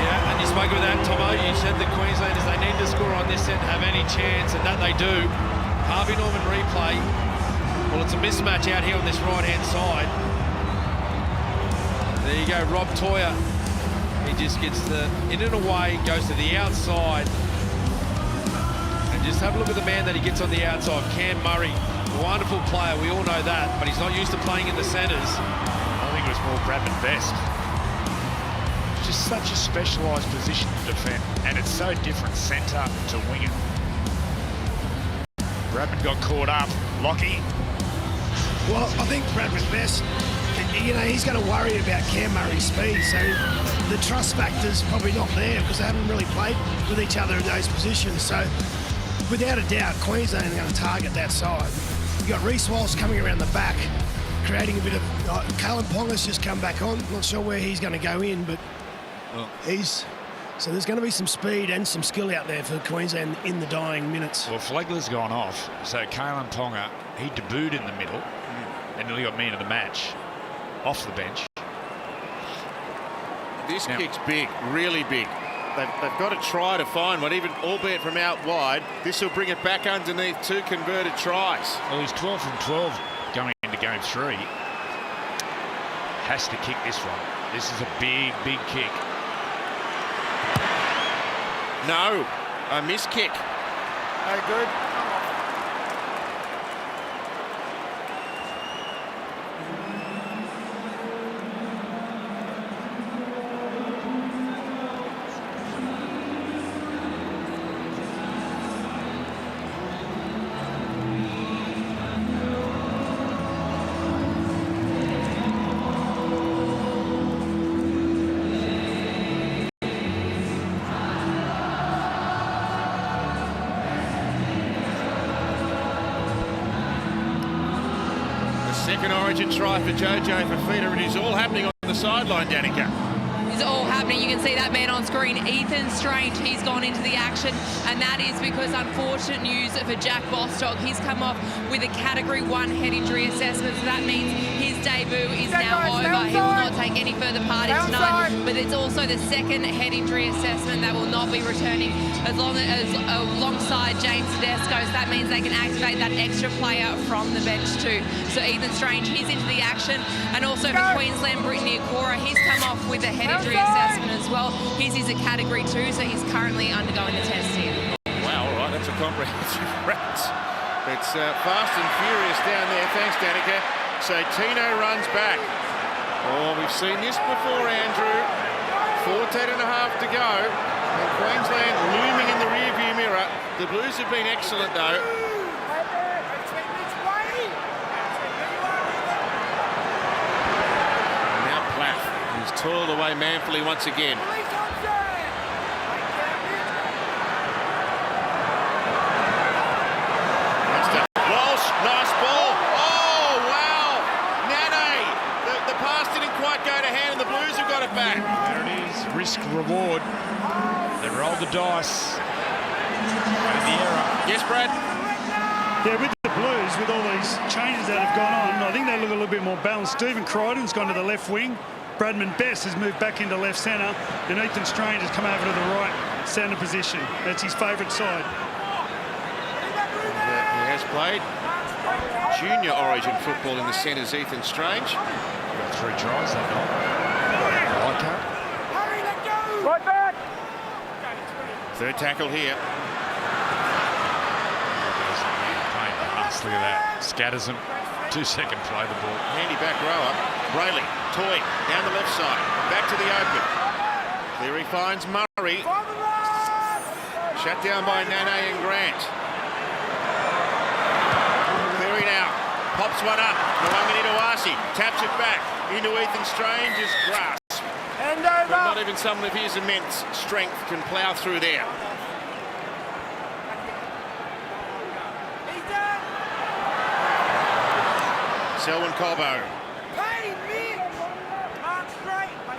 Yeah, and you spoke with that, Tomo. You said the Queenslanders, they need to score on this end, have any chance, and that they do. Harvey Norman replay. Well, it's a mismatch out here on this right-hand side. There you go, Rob Toya. He just gets the in and away, goes to the outside. And just have a look at the man that he gets on the outside, Cam Murray. Wonderful player, we all know that, but he's not used to playing in the centres. I think it was more Bradman Best. Just such a specialised position to defend, and it's so different centre to winger. Bradman got caught up. Lockie. Well, I think Bradman Best, you know, he's going to worry about Cam Murray's speed, so the trust factor's probably not there because they haven't really played with each other in those positions. So, without a doubt, Queensland are going to target that side. You've got Reece Walsh coming around the back, creating a bit of... Kalen Ponga's just come back on. Not sure where he's going to go in, but he's... So there's going to be some speed and some skill out there for Queensland in the dying minutes. Well, Flegler's gone off, so Kalen Ponga, he debuted in the middle and nearly got man of the match off the bench. This kick's big, really big. They've got to try to find one, even albeit from out wide. This will bring it back underneath 2 converted tries. Well, he's 12 from 12 going into game 3. Has to kick this one. This is a big, big kick. No, a miss kick. No good. Second origin try for Jojo Fafita. It is all happening on the sideline, Danica. It's all happening. You can see that man on screen, Ethan Strange. He's gone into the action, and that is because unfortunate news for Jack Bostock. He's come off with a Category 1 head injury assessment, so that means his debut is now over. He will not take any further part in tonight, but it's also the second head injury assessment that will not be returning alongside James Tedesco. So that means they can activate that extra player from the bench too. So Ethan Strange, he's into the action. And also for Queensland, Brittany Okora, he's come off with a head injury assessment as well. His is a category 2, so he's currently undergoing the test here. Wow, all right, that's a comprehensive route. It's fast and furious down there. Thanks, Danica. So Tino runs back. Oh, we've seen this before, Andrew. 14.5 to go. And Queensland looming in the rearview mirror. The Blues have been excellent, though. And now Plath. He's toiled away manfully once again. Nice ball. Oh, wow. Nane. The pass didn't quite go to hand and the Blues have got it back. There it is. Risk reward. They rolled the dice. Made the error. Yes, Brad? Yeah, with the Blues, with all these changes that have gone on, I think they look a little bit more balanced. Stephen Crichton's gone to the left wing. Bradman Best has moved back into left centre. And Ethan Strange has come over to the right centre position. That's his favourite side. He has played junior Origin football in the centres, Ethan Strange. Got 3 tries that night. Like that. Right back. Third tackle here. Look at that. Scatters him. 2-second play the ball. Handy back rower. Brayley, Toy, down the left side. Back to the open. Cleary finds Murray. Shut down by Nane and Grant. Cleary now. Pops one up. Nwangani Tawasi taps it back into Ethan Strange's grasp. Hand over. But not even someone of his immense strength can plough through there. Selwyn Cobbo.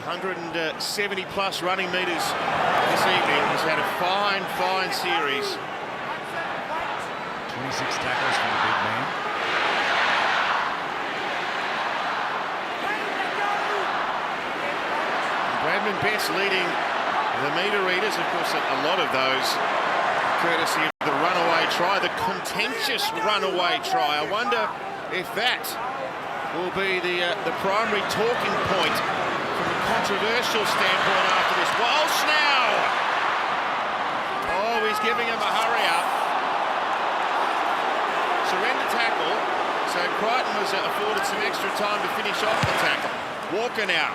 170 plus running metres this evening. He's had a fine series. 26 tackles from the big man. Bradman Best leading the metre readers. Of course, a lot of those courtesy of the runaway try, the contentious runaway try. I wonder if that will be the primary talking point from a controversial standpoint after this. Walsh now! Oh, he's giving him a hurry up. Surrender tackle. So Crichton was afforded some extra time to finish off the tackle. Walker now.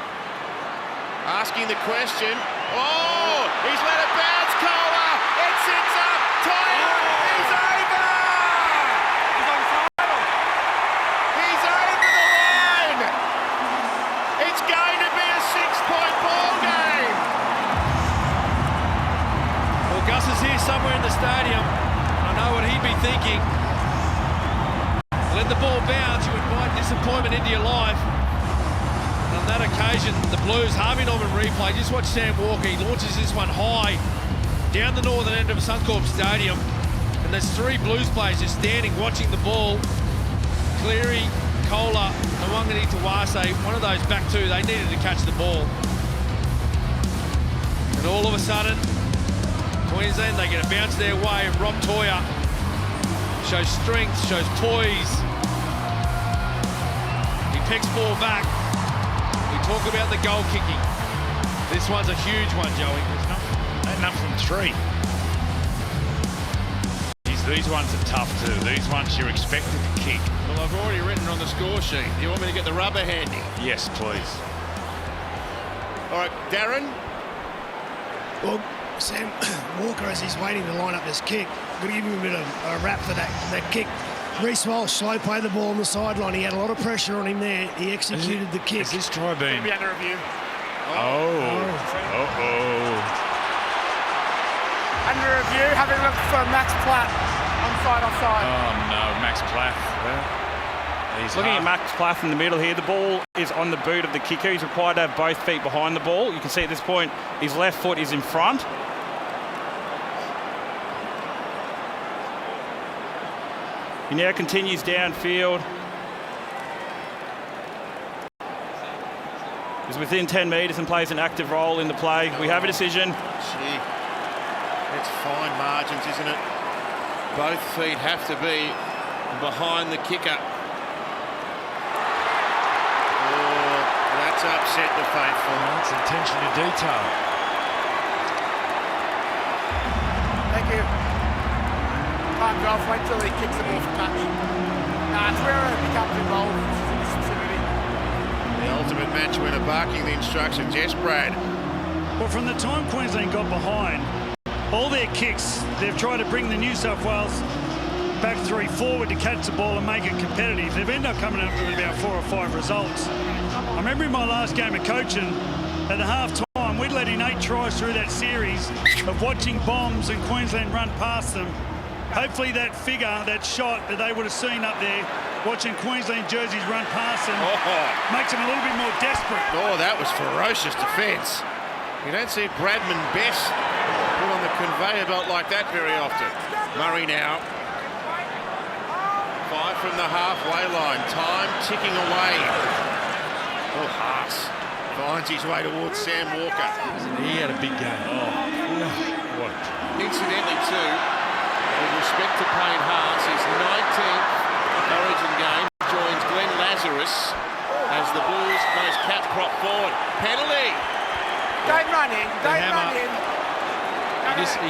Asking the question. Oh, he's let it bounce, Kohler. It sits up. Tyler, he's over. He's on final. He's over the line. It's going to be a 6-point ball game. Well, Gus is here somewhere in the stadium. I know what he'd be thinking. Let the ball bounce. You invite disappointment into your life. On that occasion, the Blues, Harvey Norman replay, just watch Sam Walker, he launches this one high down the northern end of Suncorp Stadium, and there's 3 Blues players just standing watching the ball. Cleary, Kohler, Nwangani Tawase, one of those back 2, they needed to catch the ball. And all of a sudden, Queensland, they get a bounce their way, and Rob Toya shows strength, shows poise. He picks ball back. Talk about the goal kicking. This one's a huge one, Joey. There's enough from 3. These ones are tough too. These ones you're expected to kick. Well, I've already written on the score sheet. Do you want me to get the rubber handy? Yes, please. All right, Darren. Well, Sam Walker, as he's waiting to line up this kick, going to give him a bit of a rap for that kick. Reece Walsh slow play the ball on the sideline. He had a lot of pressure on him there. He executed the kick. Is this try being? Be under review. Oh. Under review, having looked for Max Platt onside, offside. Oh no, Max Platt. He's looking at Max Platt in the middle here. The ball is on the boot of the kicker. He's required to have both feet behind the ball. You can see at this point his left foot is in front. He now continues downfield. is within 10 metres and plays an active role in the play. We have a decision. Gee, it's fine margins, isn't it? Both feet have to be behind the kicker. Oh, that's upset the faithful. That's attention to detail. Thank you. Time's off. Wait till he kicks the ball for touch. It's where it becomes involved in this vicinity. The ultimate match winner barking the instructions. Yes, Brad. Well, from the time Queensland got behind, all their kicks, they've tried to bring the New South Wales back three forward to catch the ball and make it competitive. They've ended up coming up with about 4 or 5 results. I remember in my last game of coaching, at the half-time, we'd let in 8 tries through that series of watching bombs and Queensland run past them. Hopefully that figure, that shot that they would have seen up there, watching Queensland jerseys run past them, makes them a little bit more desperate. Oh, that was ferocious defence. You don't see Bradman Best put on the conveyor belt like that very often. Murray now. 5 from the halfway line. Time ticking away. Oh, Haas finds his way towards Sam Walker. He had a big game. Oh, what? Incidentally, too, with respect to Payne Haas, his 19th Origin game joins Glenn Lazarus as the Blues' most cap prop forward. Penalty! Don't run in. Don't run in.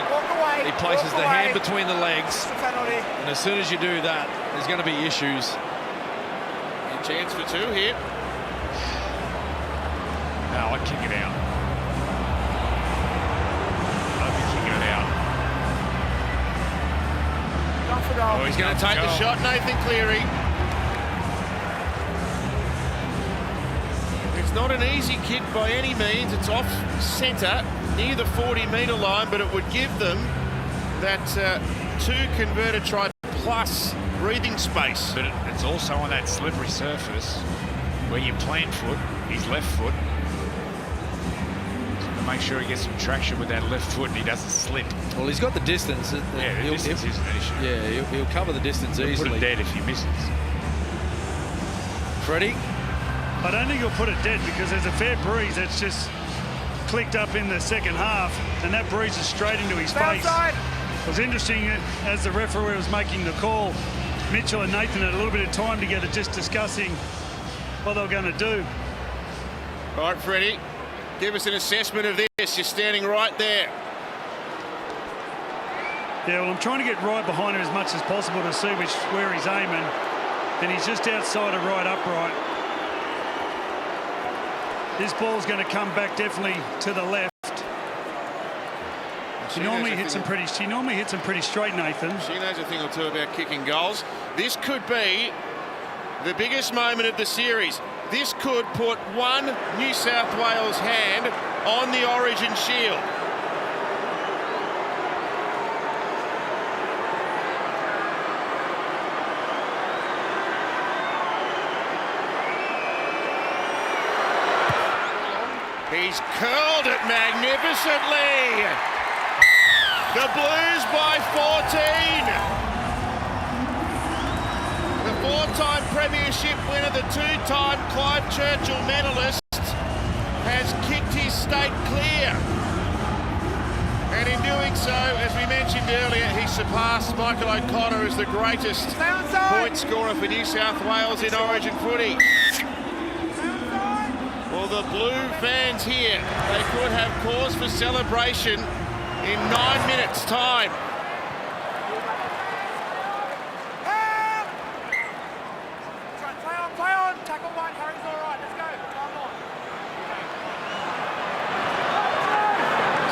Walk away. He places Walk the away. hand between the legs. Penalty. And as soon as you do that, there's going to be issues. A chance for 2 here. No, I'd kick it out. I'd be kicking it out. Oh, he's going to take the shot, Nathan Cleary. It's not an easy kick by any means. It's off centre, near the 40-metre line, but it would give them that 2 converted try plus breathing space. But it's also on that slippery surface where you plant foot, his left foot. To make sure he gets some traction with that left foot and he doesn't slip. Well, he's got the distance. Yeah, the distance isn't an issue. Yeah, he'll cover the distance He'll easily. put it dead if he misses. Freddie? I don't think he'll put it dead because there's a fair breeze that's just clicked up in the second half, and that breeze is straight into his face. It was interesting as the referee was making the call, Mitchell and Nathan had a little bit of time together just discussing what they were going to do. All right, Freddie, give us an assessment of this. You're standing right there. Yeah, well, I'm trying to get right behind him as much as possible to see where he's aiming, and he's just outside of right upright. This ball's going to come back definitely to the left. She normally hits him pretty straight, Nathan. She knows a thing or two about kicking goals. This could be the biggest moment of the series. This could put one New South Wales hand on the Origin shield. He's curled it magnificently. The Blues by 14. The 4-time premiership winner, the 2-time Clive Churchill medalist, has kicked his state clear. And in doing so, as we mentioned earlier, he surpassed Michael O'Connor as the greatest point scorer for New South Wales in Origin footy. Well, the Blue fans here, they could have cause for celebration in 9 minutes' time. Play on. Tackle one. Harry's all right. Let's go. Come on.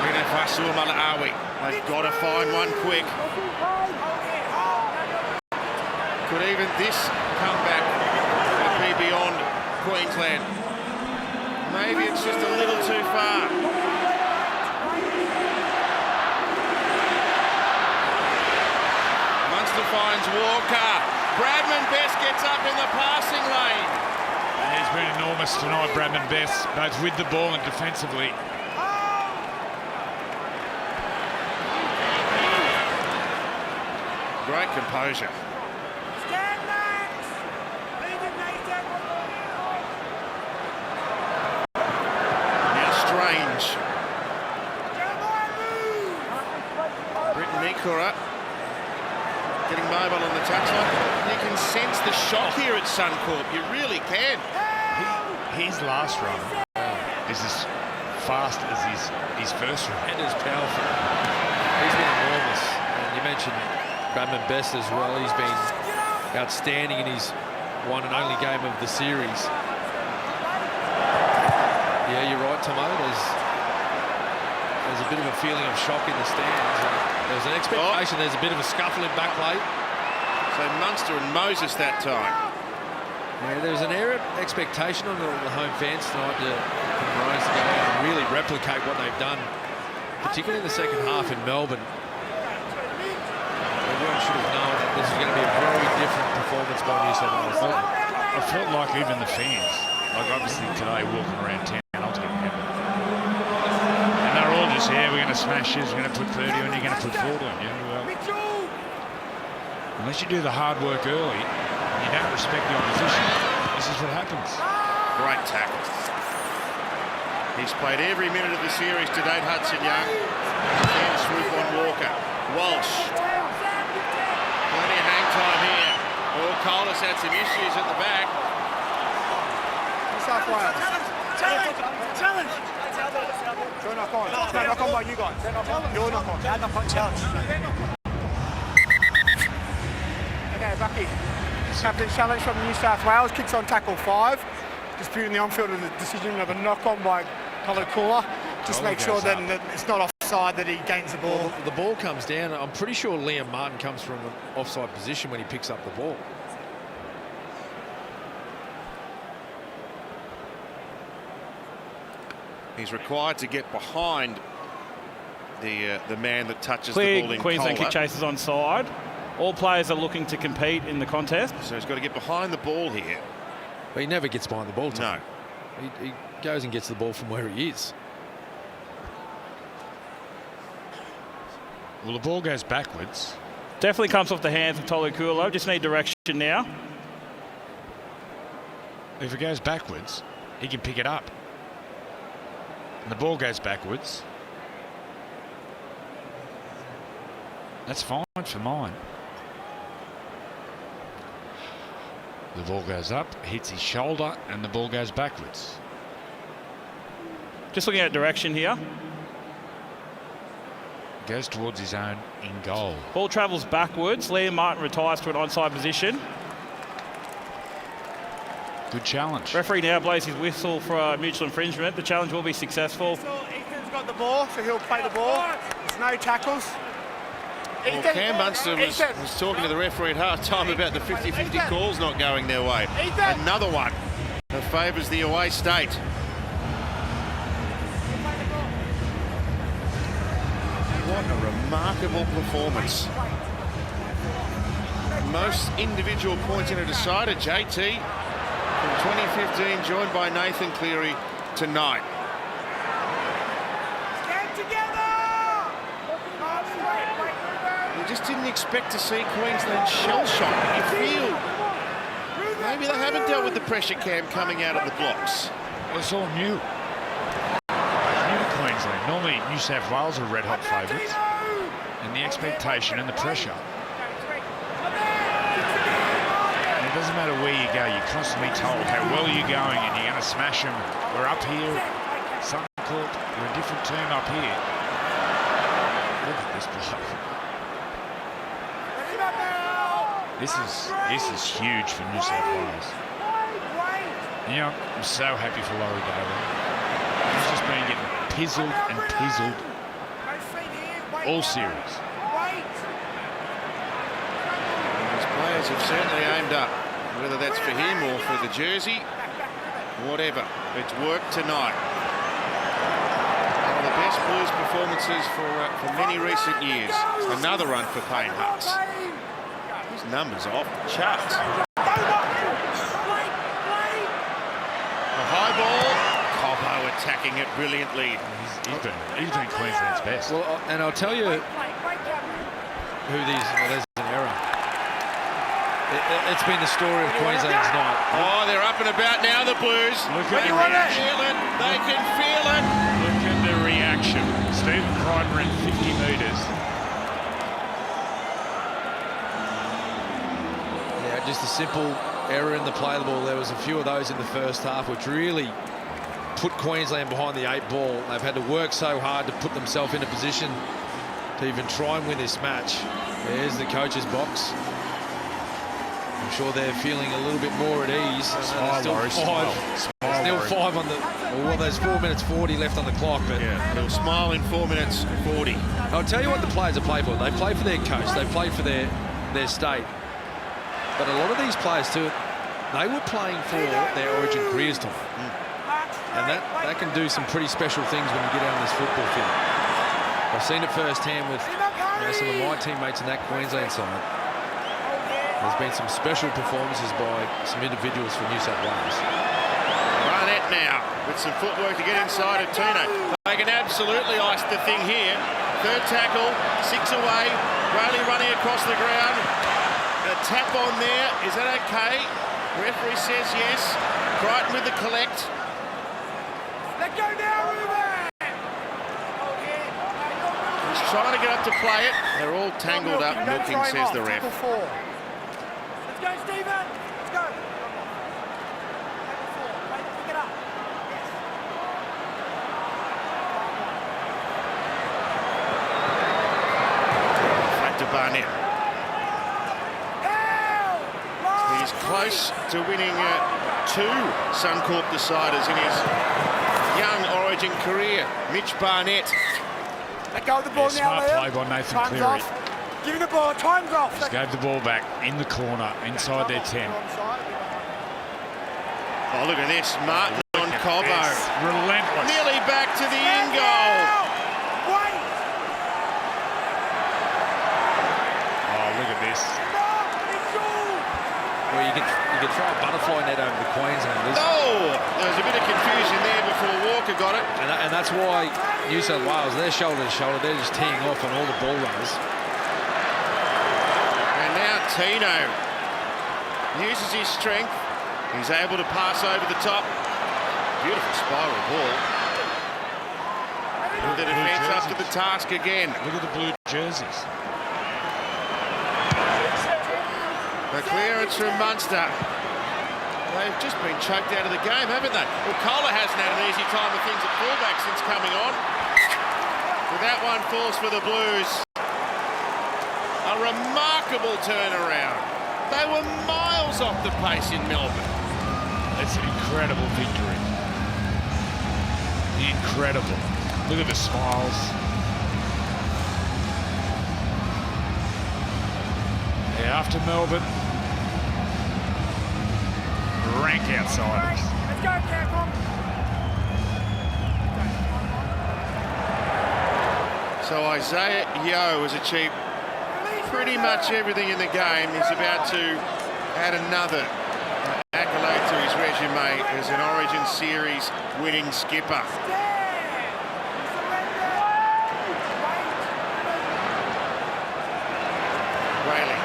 Tino Fasua Malawi. They've got to find one quick. Could even this comeback be beyond Queensland? Maybe it's just a little too far. Munster finds Walker. Bradman Best gets up in the passing lane. And he's been enormous tonight, Bradman Best, both with the ball and defensively. Great composure. Okura getting mobile on the touchline. You can sense the shock here at Suncorp. You really can. His last run is as fast as his first run. And as powerful. He's been enormous. And you mentioned Bradman Best as well. He's been outstanding in his one and only game of the series. Yeah, you're right, Tomo. There's a bit of a feeling of shock in the stands. There's an expectation. There's a bit of a scuffle in back plate. So Munster and Moses that time. Yeah, there's an air of expectation on the home fans tonight to Maroons to go out and really replicate what they've done, particularly in the second half in Melbourne. Everyone should have known that this is going to be a very different performance by New South Wales. I felt like even the fans, like obviously today walking around town, I was getting happy. And they're all just, yeah, we're going to smash this, we're going to put 30 on, you're going to put 40 on. Yeah, well, unless you do the hard work early, you don't respect the opposition, this is what happens. Great tackle. He's played every minute of the series to date, Hudson Young. Again, swoop on Walker. Walsh. Plenty of hang time here. Oh, Colas had some issues at the back. New South Wales. Challenge. You're knock on. No, knock on by you guys. You're knock on. Knock on challenge. Okay, Bucky. Captain challenge from New South Wales. Kicks on tackle 5. Disputing the on-field decision of a knock-on by Cooler. Just make sure that it's not offside, that he gains the ball. Well, the ball comes down. I'm pretty sure Liam Martin comes from an offside position when he picks up the ball. He's required to get behind the man that touches the ball in Queensland Kohler. kick chasers on side. All players are looking to compete in the contest. So he's got to get behind the ball here. But he never gets behind the ball, Tom. No. He goes and gets the ball from where he is. Well, the ball goes backwards. Definitely comes off the hands of Tolu Kulo. Just need direction now. If it goes backwards, he can pick it up. And the ball goes backwards. That's fine for mine. The ball goes up, hits his shoulder, and the ball goes backwards. Just looking at direction here. Goes towards his own in goal. Ball travels backwards. Liam Martin retires to an onside position. Good challenge. Referee now blows his whistle for a mutual infringement. The challenge will be successful. Ethan's got the ball, so he'll play the ball. There's no tackles. Well, Cam Munster was talking to the referee at half-time about the 50-50 calls not going their way. Another one that favours the away state. What a remarkable performance. Most individual points in a decider. JT from 2015, joined by Nathan Cleary tonight. You just didn't expect to see Queensland shell-shocked. You feel maybe they haven't dealt with the pressure cam coming out of the blocks. Well, it's all new. New to Queensland. Normally New South Wales are red-hot favourites. And the expectation and the pressure. And it doesn't matter where you go, you're constantly told how well you're going and you're going to smash them. We're up here. Suncorp, we're a different team up here. Look at this bloke. This is huge for New South Wales. You know, I'm so happy for Laurie Daly. He's just been getting pizzled and pizzled all series. His players have certainly aimed up, whether that's for him or for the jersey, whatever. It's worked tonight. One of the best Blues performances for many recent years. Another run for Payne Haas. His numbers are off the charts. A high ball. Cobbo attacking it brilliantly. He's been Queensland's best. Well, and I'll tell you who these... Well, there's an error. It's been the story of Queensland's night. Oh, they're up and about now, the Blues. Look at the reaction. Feel it. They can feel it. Look at the reaction. Stephen Crichton in 50 metres. just a simple error in the play of the ball. There was a few of those in the first half, which really put Queensland behind the 8 ball. They've had to work so hard to put themselves in a position to even try and win this match. There's the coach's box. I'm sure they're feeling a little bit more at ease. Smile, still Laurie, still 5 on the... Well, there's 4 minutes 40 left on the clock. But yeah, they'll smile in 4 minutes 40. I'll tell you what the players are playing for. They play for their coach. They play for their state. But a lot of these players too, they were playing for their Origin careers, Tom. And that can do some pretty special things when you get out on this football field. I've seen it firsthand with some of my teammates in that Queensland side. There's been some special performances by some individuals from New South Wales. Barnett now with some footwork to get inside of Tino. They can absolutely ice the thing here. Third tackle, 6 away. Brayley running across the ground. A tap on there. Is that okay? Referee says yes. Crichton with the collect. Let go now, Ruben! He's trying to get up to play it. They're all tangled up, looking, says the ref. Let's go, Stephen! Let's go! Pick it up. Back to Barnett. He's close to winning 2 Suncorp deciders in his young Origin career. Mitch Barnett. Let go of the ball now, Smart play by Nathan Time's Cleary. off. Give him the ball. Time's off. Just gave the ball back in the corner, inside their 10. Oh, look at this. Martin on Cobbo. Relentless. Nearly back to the in goal. Wait. Oh, look at this. Well, you could throw a butterfly net over the Queenslanders. Oh, there was a bit of confusion there before Walker got it. And that's why New South Wales, they're shoulder to shoulder. They're just teeing off on all the ball runners. And now Tino uses his strength. He's able to pass over the top. Beautiful spiral ball. And the defence up to the task again. Look at the blue jerseys. The clearance from Munster. They've just been choked out of the game, haven't they? Well, Kohler hasn't had an easy time with things at fullback since coming on. But that one falls for the Blues. A remarkable turnaround. They were miles off the pace in Melbourne. It's an incredible victory. Incredible. Look at the smiles. Yeah, after Melbourne, rank outsiders. Let's go, Campbell. So Isaiah Yeo has achieved pretty much everything in the game. He's about to add another accolade to his resume as an Origin Series winning skipper. Brayley,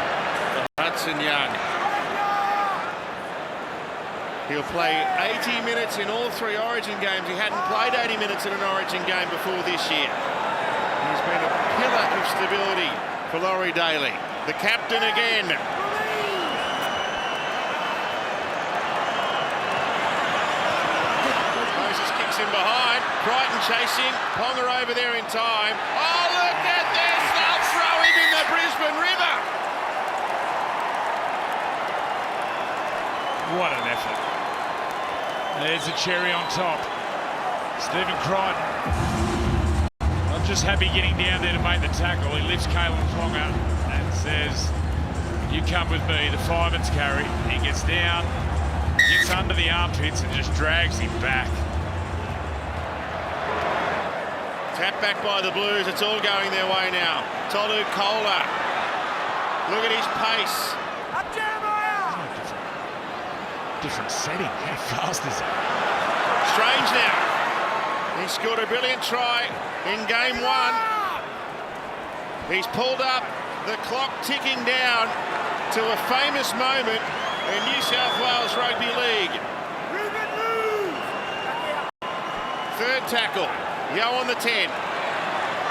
Hudson Young. He'll play 80 minutes in all 3 Origin games. He hadn't played 80 minutes in an Origin game before this year. He's been a pillar of stability for Laurie Daly. The captain again. Moses kicks him behind. Crichton chasing. Ponga over there in time. Oh, look at this! They'll throw him in the Brisbane River. What an effort. There's a cherry on top. Stephen Crichton. Not just happy getting down there to make the tackle. He lifts Kalen Ponga and says, you come with me. The fireman's carry. He gets down, gets under the armpits and just drags him back. Tap back by the Blues. It's all going their way now. Tolu Kohler. Look at his pace. Different setting. How fast is it? Strange now. He scored a brilliant try in game 1. He's pulled up the clock ticking down to a famous moment in New South Wales Rugby League. Third tackle. Yo on the 10.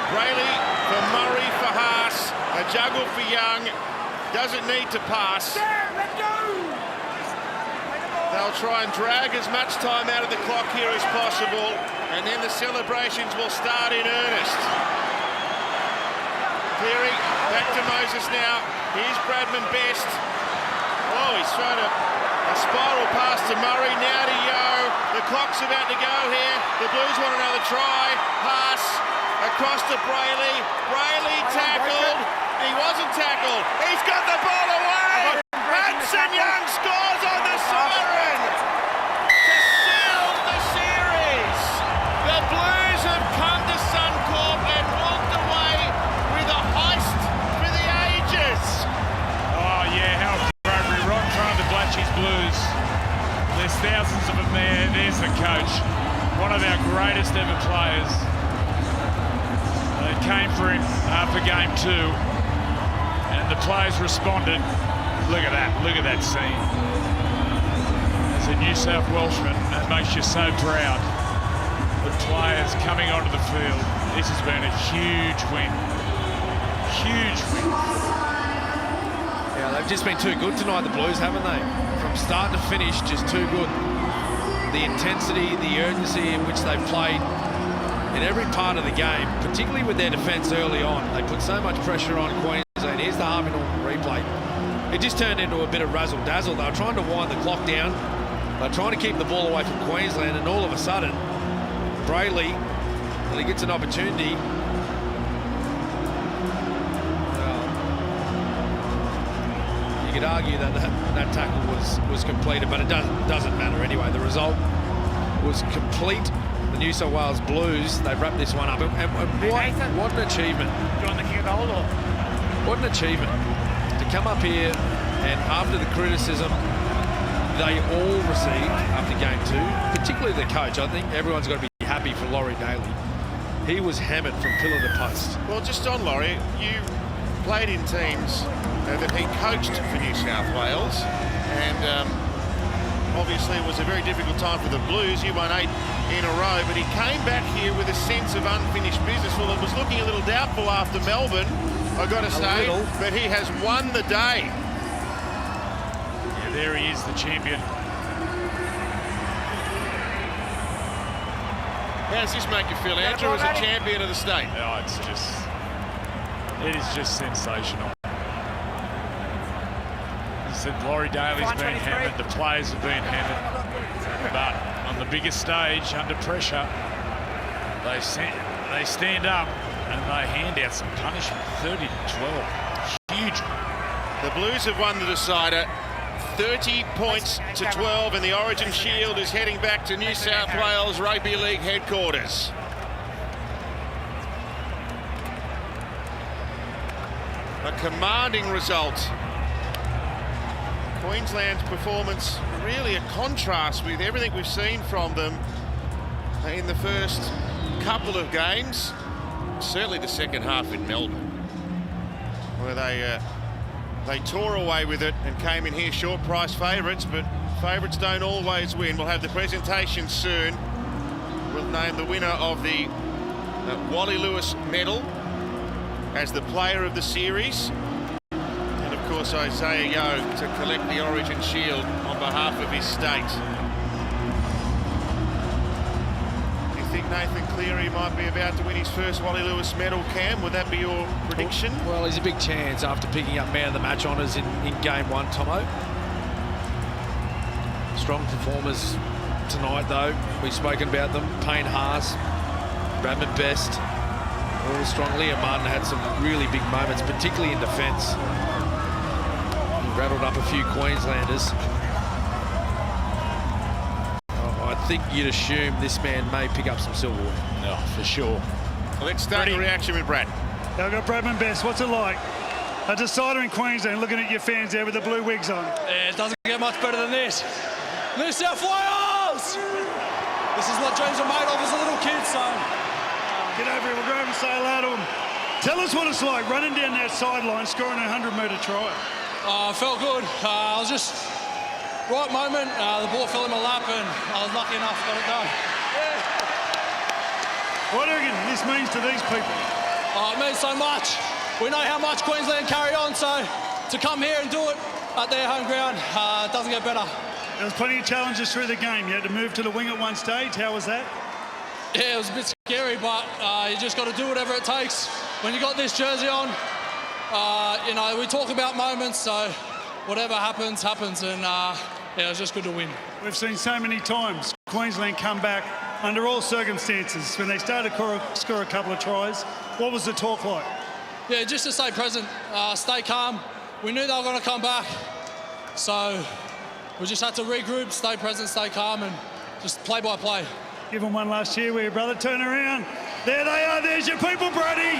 Brayley for Murray for Haas. A juggle for Young. Doesn't need to pass. Let's go! They'll try and drag as much time out of the clock here as possible, and then the celebrations will start in earnest. Cleary back to Moses now. Here's Bradman Best. Oh, he's thrown a spiral pass to Murray, now to Yo. The clock's about to go here. The Blues want another try. Haas across to Brayley. Brayley tackled. He wasn't tackled. He's got the ball away. Hudson Young scores on the siren to seal the series. The Blues have come to Suncorp and walked away with a heist for the ages. Oh, yeah, how appropriate. Right in front of the Blatchy's Blues. There's thousands of them there. There's the coach. One of our greatest ever players. They came for him for game 2. And the players responded. Look at that. Look at that scene. As a New South Welshman, that makes you so proud. The players coming onto the field. This has been a huge win. Huge win. Yeah, they've just been too good tonight, the Blues, haven't they? From start to finish, just too good. The intensity, the urgency in which they've played in every part of the game, particularly with their defence early on. They put so much pressure on Queensland. Here's the Harvey Norman replay. It just turned into a bit of razzle-dazzle. They were trying to wind the clock down. They were trying to keep the ball away from Queensland, and all of a sudden, Brayley, when he gets an opportunity, you could argue that that tackle was completed, but it doesn't matter anyway. The result was complete. The New South Wales Blues, they've wrapped this one up. And what an achievement. Do you want the kick of the hole or? What an achievement. To come up here and after the criticism they all received after game 2, particularly the coach. I think everyone's got to be happy for Laurie Daly. He was hammered from pillar to post. Well, just on Laurie, you played in teams that he coached for New South Wales, and obviously it was a very difficult time for the Blues. You won 8 in a row, but he came back here with a sense of unfinished business. Well, it was looking a little doubtful after Melbourne, I got to say, but he has won the day. Yeah, there he is, the champion. How does this make you feel, Andrew, as a champion of the state? Oh, it is just sensational. As I said, Laurie Daly's been hammered, the players have been hammered, but on the biggest stage, under pressure, they stand up and they hand out some punishment. 30-12, huge. The Blues have won the decider, 30 points to 12, and the Origin Shield is heading back to New South Wales Rugby League headquarters. A commanding result. Queensland's performance really a contrast with everything we've seen from them in the first couple of games, certainly the second half in Melbourne, where they tore away with it and came in here short price favourites, but favourites don't always win. We'll have the presentation soon. We'll name the winner of the Wally Lewis medal as the player of the series. And of course Isaiah Yeo to collect the Origin Shield on behalf of his state. Do you think Nathan Cleary might be about to win his first Wally Lewis medal, Cam? Would that be your prediction? Well, he's a big chance after picking up man of the match honours in game 1, Tomo. Strong performers tonight, though. We've spoken about them. Payne Haas, Bradman Best, all strong. Liam Martin had some really big moments, particularly in defence. He rattled up a few Queenslanders. I think you'd assume this man may pick up some silverware. No, for sure. Let's start the reaction with Brad. I've got Bradman Best. What's it like? A decider in Queensland, looking at your fans there with the blue wigs on. Yeah, it doesn't get much better than this. New South Wales! This is what dreams are made of as a little kid, son. Get over here, we'll go over and say hello to him. Tell us what it's like running down that sideline, scoring a 100-metre try. I felt good. I was just right moment. The ball fell in my lap and I was lucky enough to get it done. What do you reckon this means to these people? Oh, it means so much. We know how much Queensland carry on, so to come here and do it at their home ground, it doesn't get better. There was plenty of challenges through the game. You had to move to the wing at one stage. How was that? Yeah, it was a bit scary, but you just got to do whatever it takes. When you got this jersey on, you know, we talk about moments, so whatever happens, happens, and yeah, it was just good to win. We've seen so many times Queensland come back under all circumstances. When they started to score a couple of tries, what was the talk like? Yeah, just to stay present, stay calm. We knew they were going to come back, so we just had to regroup, stay present, stay calm, and just play by play. Give them one last year, will you, brother? Turn around. There they are. There's your people, Brady.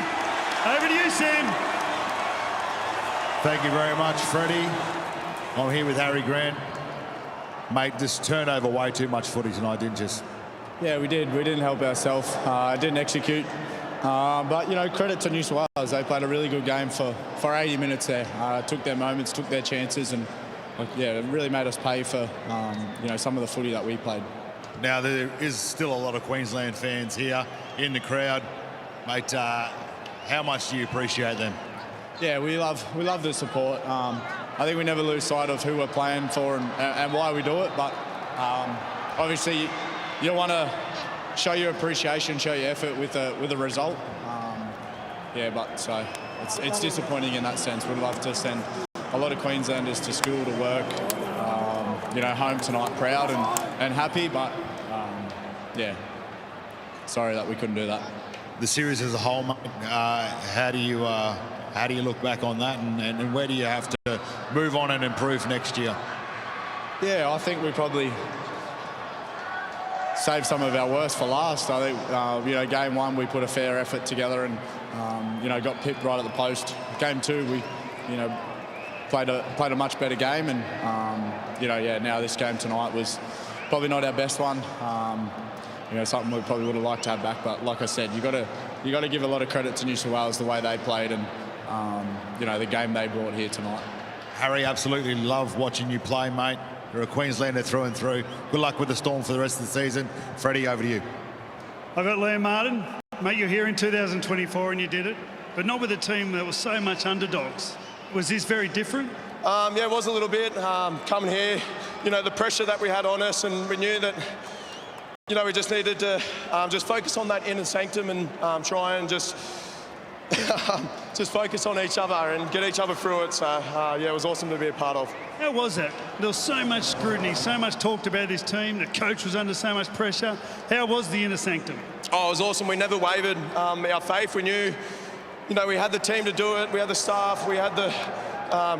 Over to you, Sam. Thank you very much, Freddie. I'm here with Harry Grant. Mate, just turned over way too much footy tonight, didn't you? Yeah, we did. We didn't help ourselves. Didn't execute. But, you know, credit to New South Wales. They played a really good game for 80 minutes there. Took their moments, took their chances, and, yeah, it really made us pay for, you know, some of the footy that we played. Now, there is still a lot of Queensland fans here in the crowd. Mate, how much do you appreciate them? Yeah, we love the support. I think we never lose sight of who we're playing for and why we do it. But obviously, you want to show your appreciation, show your effort with a result. Yeah, but so it's disappointing in that sense. We'd love to send a lot of Queenslanders to school, to work, you know, home tonight proud and happy. But yeah, sorry that we couldn't do that. The series as a whole, mate, how do you look back on that, and where do you have to move on and improve next year? Yeah, I think we probably saved some of our worst for last. I think, you know, game one we put a fair effort together and, you know, got pipped right at the post. Game two we, you know, played a much better game, and, you know, yeah, now this game tonight was probably not our best one. You know, something we probably would have liked to have back, but like I said, you got to give a lot of credit to New South Wales, the way they played, and you know, the game they brought here tonight. Harry, absolutely love watching you play, mate. You're a Queenslander through and through. Good luck with the Storm for the rest of the season. Freddie, over to you. I've got Liam Martin. Mate, you're here in 2024 and you did it, but not with a team that was so much underdogs. Was this very different? Yeah, it was a little bit. Coming here, you know, the pressure that we had on us, and we knew that, you know, we just needed to just focus on that inner sanctum and try and just focus on each other and get each other through it. So, yeah, it was awesome to be a part of. How was that? There was so much scrutiny, so much talked about this team. The coach was under so much pressure. How was the inner sanctum? Oh, it was awesome. We never wavered our faith. We knew, you know, we had the team to do it. We had the staff. We had the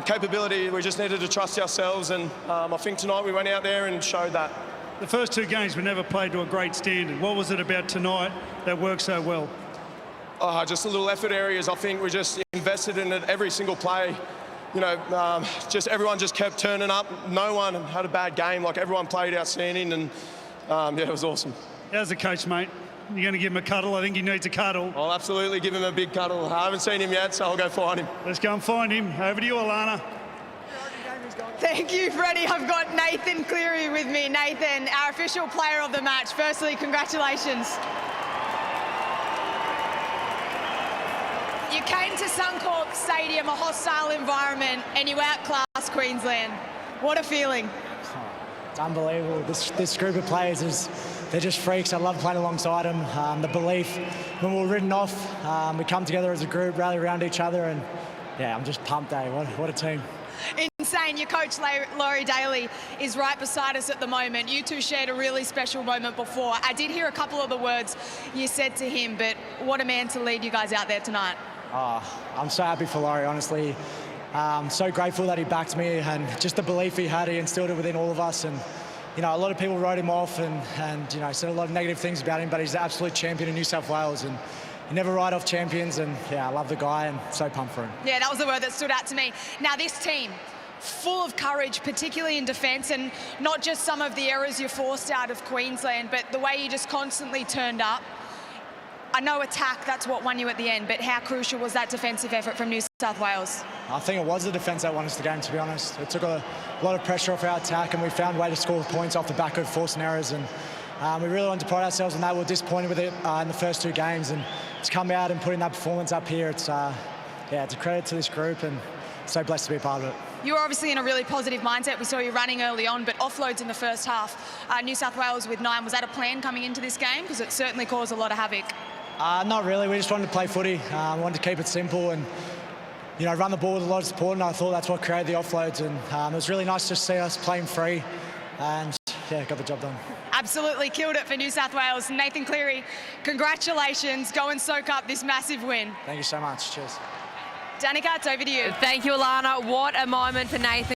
capability. We just needed to trust ourselves. And I think tonight we went out there and showed that. The first two games were never played to a great standard. What was it about tonight that worked so well? Just the little effort areas. I think we just invested in it every single play. You know, just everyone just kept turning up. No one had a bad game. Like, everyone played outstanding, and yeah, it was awesome. How's the coach, mate? You're going to give him a cuddle? I think he needs a cuddle. I'll absolutely give him a big cuddle. I haven't seen him yet, so I'll go find him. Let's go and find him. Over to you, Alana. Thank you, Freddie. I've got Nathan Cleary with me. Nathan, our official player of the match. Firstly, congratulations. You came to Suncorp Stadium, a hostile environment, and you outclassed Queensland. What a feeling. It's unbelievable. This group of players, they're just freaks. I love playing alongside them. The belief, when we were ridden off, we come together as a group, rally around each other, and yeah, I'm just pumped, eh? What a team. Insane. Your coach, Laurie Daly, is right beside us at the moment. You two shared a really special moment before. I did hear a couple of the words you said to him, but what a man to lead you guys out there tonight. I'm so happy for Laurie, honestly. So grateful that he backed me, and just the belief he had, he instilled it within all of us. And you know, a lot of people wrote him off and you know, said a lot of negative things about him, but he's the absolute champion in New South Wales, and you never write off champions. And yeah, I love the guy and so pumped for him. Yeah, that was the word that stood out to me. Now, this team, full of courage, particularly in defence, and not just some of the errors you forced out of Queensland, but the way you just constantly turned up. I know attack, that's what won you at the end, but how crucial was that defensive effort from New South Wales? I think it was the defence that won us the game, to be honest. It took a lot of pressure off our attack, and we found a way to score points off the back of forcing errors, and we really wanted to pride ourselves on that. We were disappointed with it in the first two games, and to come out and put in that performance up here, it's yeah, it's a credit to this group, and so blessed to be a part of it. You were obviously in a really positive mindset. We saw you running early on, but offloads in the first half. New South Wales with 9. Was that a plan coming into this game? Because it certainly caused a lot of havoc. Not really. We just wanted to play footy. Wanted to keep it simple and, you know, run the ball with a lot of support, and I thought that's what created the offloads. And it was really nice to see us playing free and, yeah, got the job done. Absolutely killed it for New South Wales. Nathan Cleary, congratulations. Go and soak up this massive win. Thank you so much. Cheers. Danica, it's over to you. Thank you, Alana. What a moment for Nathan